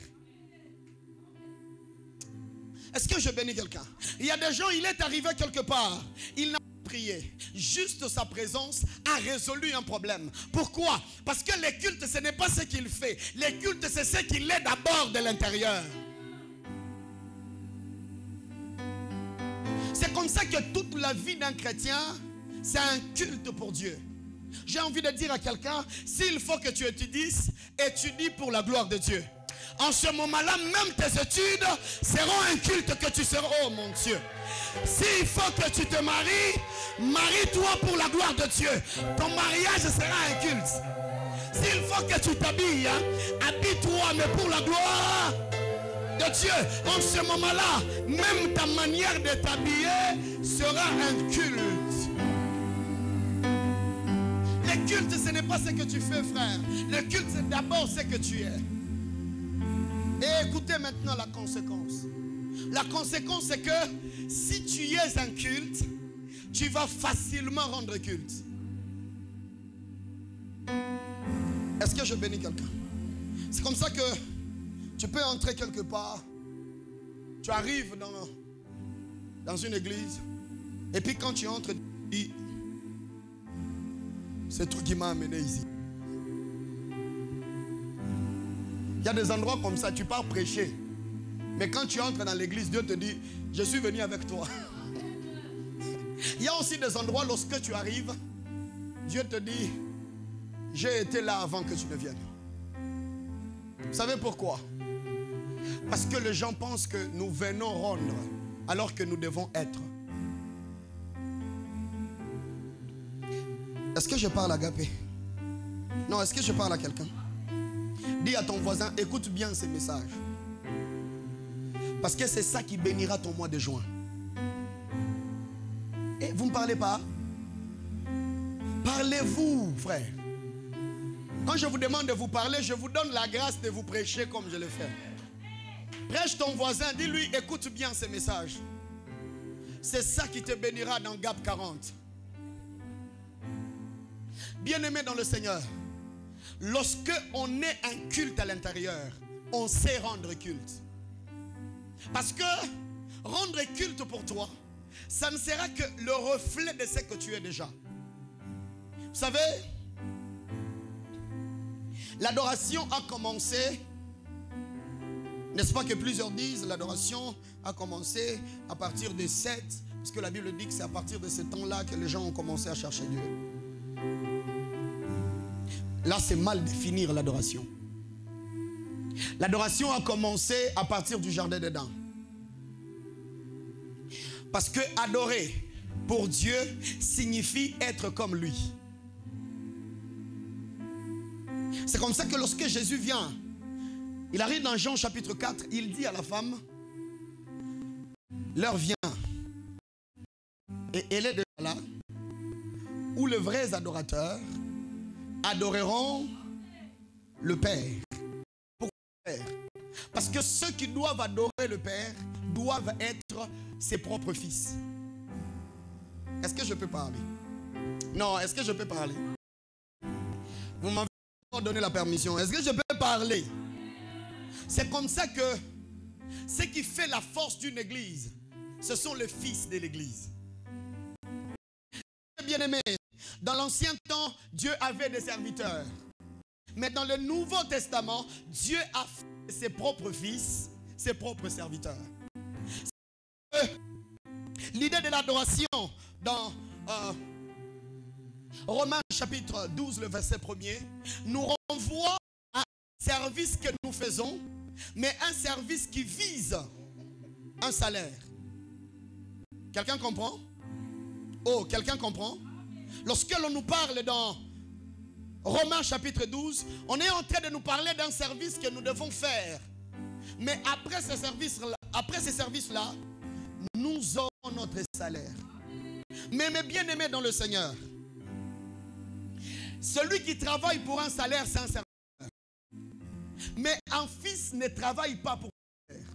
Est-ce que je bénis quelqu'un? Il y a des gens, il est arrivé quelque part, il n'a pas prié. Juste sa présence a résolu un problème. Pourquoi? Parce que le culte, ce n'est pas ce qu'il fait. Le culte, c'est ce qu'il est d'abord de l'intérieur. C'est comme ça que toute la vie d'un chrétien, c'est un culte pour Dieu. J'ai envie de dire à quelqu'un, s'il faut que tu étudies, étudie pour la gloire de Dieu. En ce moment-là, même tes études seront un culte que tu seras. Oh mon Dieu. S'il faut que tu te maries, marie-toi pour la gloire de Dieu. Ton mariage sera un culte. S'il faut que tu t'habilles, habille-toi, mais pour la gloire de Dieu. En ce moment-là, même ta manière de t'habiller sera un culte. Le culte, ce n'est pas ce que tu fais, frère. Le culte, c'est d'abord ce que tu es. Et écoutez maintenant la conséquence. La conséquence, c'est que si tu es un culte, tu vas facilement rendre culte. Est-ce que je bénis quelqu'un? C'est comme ça que tu peux entrer quelque part. Tu arrives dans une église. Et puis quand tu entres, tu dis, c'est toi qui m'as amené ici. Il y a des endroits comme ça, tu pars prêcher. Mais quand tu entres dans l'église, Dieu te dit, je suis venu avec toi. Il y a aussi des endroits, lorsque tu arrives, Dieu te dit, j'ai été là avant que tu ne viennes. Vous savez pourquoi? Parce que les gens pensent que nous venons rendre alors que nous devons être. Est-ce que je parle à Agapé? Non, est-ce que je parle à quelqu'un? Dis à ton voisin, écoute bien ces messages. Parce que c'est ça qui bénira ton mois de juin. Et vous ne parlez pas? Parlez-vous, frère. Quand je vous demande de vous parler, je vous donne la grâce de vous prêcher comme je le fais. Prêche ton voisin, dis-lui, écoute bien ces messages. C'est ça qui te bénira dans Gap 40. Bien-aimé dans le Seigneur, lorsque on est un culte à l'intérieur, on sait rendre culte. Parce que rendre culte pour toi, ça ne sera que le reflet de ce que tu es déjà. Vous savez, l'adoration a commencé, n'est-ce pas que plusieurs disent, l'adoration a commencé à partir des 7, parce que la Bible dit que c'est à partir de ce temps-là que les gens ont commencé à chercher Dieu. Là, c'est mal définir l'adoration. L'adoration a commencé à partir du jardin d'Éden. Parce que adorer pour Dieu signifie être comme lui. C'est comme ça que lorsque Jésus vient, il arrive dans Jean chapitre 4, il dit à la femme, l'heure vient, et elle est déjà là, où les vrais adorateurs adoreront le Père. Pourquoi le Père? Parce que ceux qui doivent adorer le Père doivent être ses propres fils. Est-ce que je peux parler? Non, est-ce que je peux parler? Vous m'avez donné la permission. Est-ce que je peux parler? C'est comme ça que ce qui fait la force d'une église, ce sont les fils de l'église. Bien-aimés, dans l'ancien temps, Dieu avait des serviteurs. Mais dans le Nouveau Testament, Dieu a fait ses propres fils, ses propres serviteurs. L'idée de l'adoration dans Romains chapitre 12, le verset 1er, nous renvoie à un service que nous faisons, mais un service qui vise un salaire. Quelqu'un comprend? Oh, quelqu'un comprend? Lorsque l'on nous parle dans Romains chapitre 12, on est en train de nous parler d'un service que nous devons faire. Mais après ce service-là, nous aurons notre salaire. Mais mes bien-aimés dans le Seigneur, celui qui travaille pour un salaire, c'est un serviteur. Mais un fils ne travaille pas pour le salaire.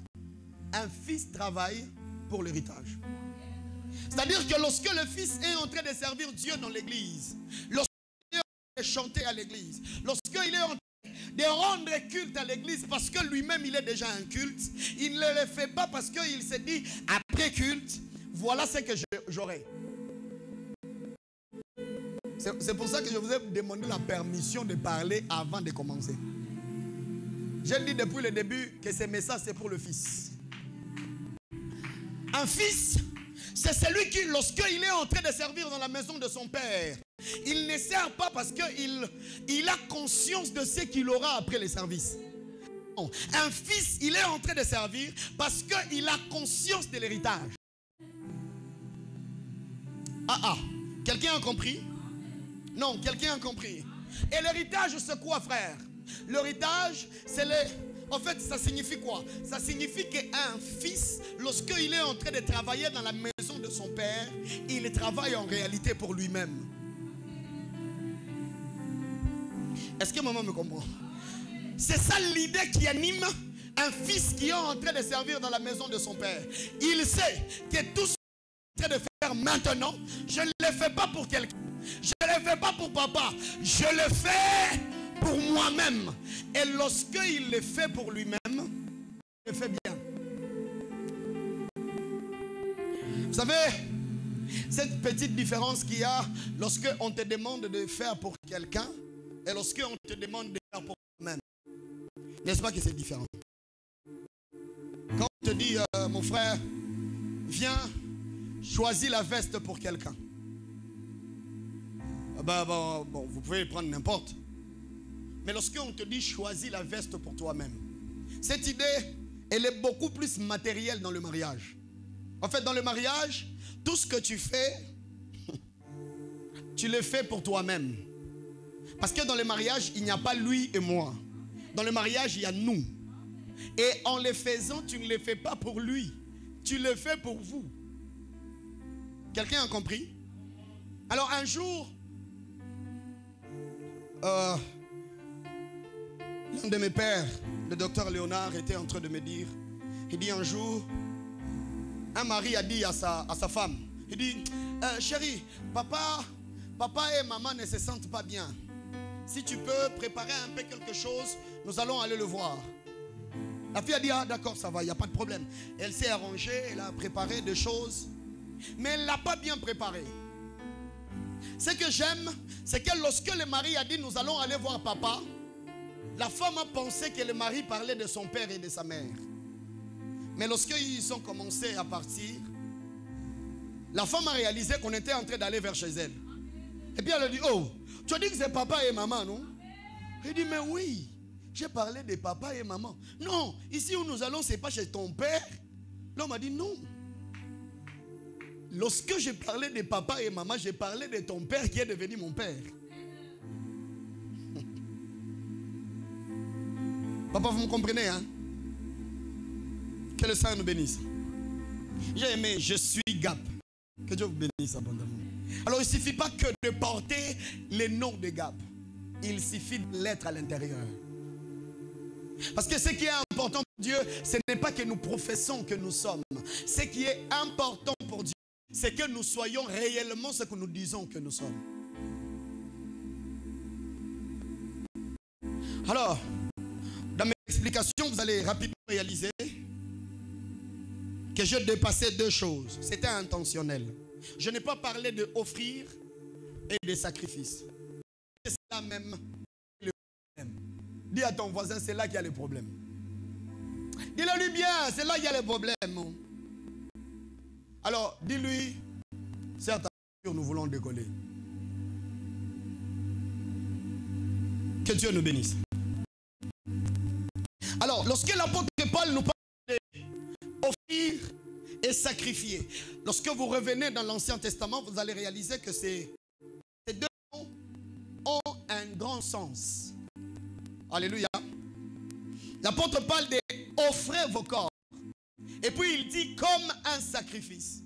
Un fils travaille pour l'héritage. C'est-à-dire que lorsque le fils est en train de servir Dieu dans l'église, lorsqu'il est en train de chanter à l'église, lorsqu'il est en train de rendre culte à l'église parce que lui-même il est déjà un culte, il ne le fait pas parce qu'il se dit après culte, voilà ce que j'aurai. C'est pour ça que je vous ai demandé la permission de parler avant de commencer. J'ai dit depuis le début que ce message c'est pour le fils. Un fils, c'est celui qui, lorsqu'il est en train de servir dans la maison de son père, il ne sert pas parce qu'il a conscience de ce qu'il aura après le service. Non. Un fils, il est en train de servir parce qu'il a conscience de l'héritage. Quelqu'un a compris? Non, quelqu'un a compris. Et l'héritage, c'est quoi, frère? L'héritage, c'est en fait, ça signifie quoi? Ça signifie qu'un fils, lorsqu'il est en train de travailler dans la maison de son père, il travaille en réalité pour lui-même. Est-ce que maman me comprend? C'est ça l'idée qui anime un fils qui est en train de servir dans la maison de son père. Il sait que tout ce qu'il est en train de faire maintenant, je ne le fais pas pour quelqu'un. Je ne le fais pas pour papa. Je le fais pour moi-même. Et lorsqu'il le fait pour lui-même, il le fait bien. Vous savez, cette petite différence qu'il y a lorsqu'on te demande de faire pour quelqu'un et lorsqu'on te demande de faire pour toi-même. N'est-ce pas que c'est différent? Quand on te dit, mon frère, viens, choisis la veste pour quelqu'un. Bon, vous pouvez prendre n'importe. Mais lorsqu'on te dit, choisis la veste pour toi-même. Cette idée, elle est beaucoup plus matérielle dans le mariage. En fait, dans le mariage, tout ce que tu fais, tu le fais pour toi-même. Parce que dans le mariage, il n'y a pas lui et moi. Dans le mariage, il y a nous. Et en le faisant, tu ne le fais pas pour lui. Tu le fais pour vous. Quelqu'un a compris? Alors un jour, l'un de mes pères, le docteur Léonard, était en train de me dire, il dit un jour, un mari a dit à sa femme, il dit, chérie, papa et maman ne se sentent pas bien. Si tu peux préparer un peu quelque chose, nous allons aller le voir. La fille a dit, ah d'accord, ça va, il n'y a pas de problème. Elle s'est arrangée, elle a préparé des choses, mais elle ne l'a pas bien préparé. Ce que j'aime, c'est que lorsque le mari a dit, nous allons aller voir papa, la femme a pensé que le mari parlait de son père et de sa mère. Mais lorsqu'ils ont commencé à partir, la femme a réalisé qu'on était en train d'aller vers chez elle. Et puis elle a dit, oh, tu as dit que c'est papa et maman, non? Il dit, mais oui, j'ai parlé de papa et maman. Non, ici où nous allons, ce n'est pas chez ton père. L'homme a dit, non. Lorsque j'ai parlé de papa et maman, j'ai parlé de ton père qui est devenu mon père. Papa, vous me comprenez, hein? Que le Seigneur nous bénisse. J'ai aimé, je suis Gap. Que Dieu vous bénisse abondamment. Alors, il ne suffit pas que de porter les noms de Gap. Il suffit de l'être à l'intérieur. Parce que ce qui est important pour Dieu, ce n'est pas que nous professons que nous sommes. Ce qui est important pour Dieu, c'est que nous soyons réellement ce que nous disons que nous sommes. Alors, dans mes explications, vous allez rapidement réaliser que j'ai dépassé deux choses. C'était intentionnel. Je n'ai pas parlé de offrir et de sacrifice. C'est là même le problème. Dis à ton voisin, c'est là qu'il y a le problème. Dis-le lui bien, c'est là qu'il y a le problème. Alors, dis-lui, certes, nous voulons décoller. Que Dieu nous bénisse. Alors, lorsque l'apôtre Paul nous parle d'offrir et sacrifier, lorsque vous revenez dans l'Ancien Testament, vous allez réaliser que ces deux mots ont un grand sens. Alléluia. L'apôtre parle d'offrir vos corps. Et puis il dit comme un sacrifice.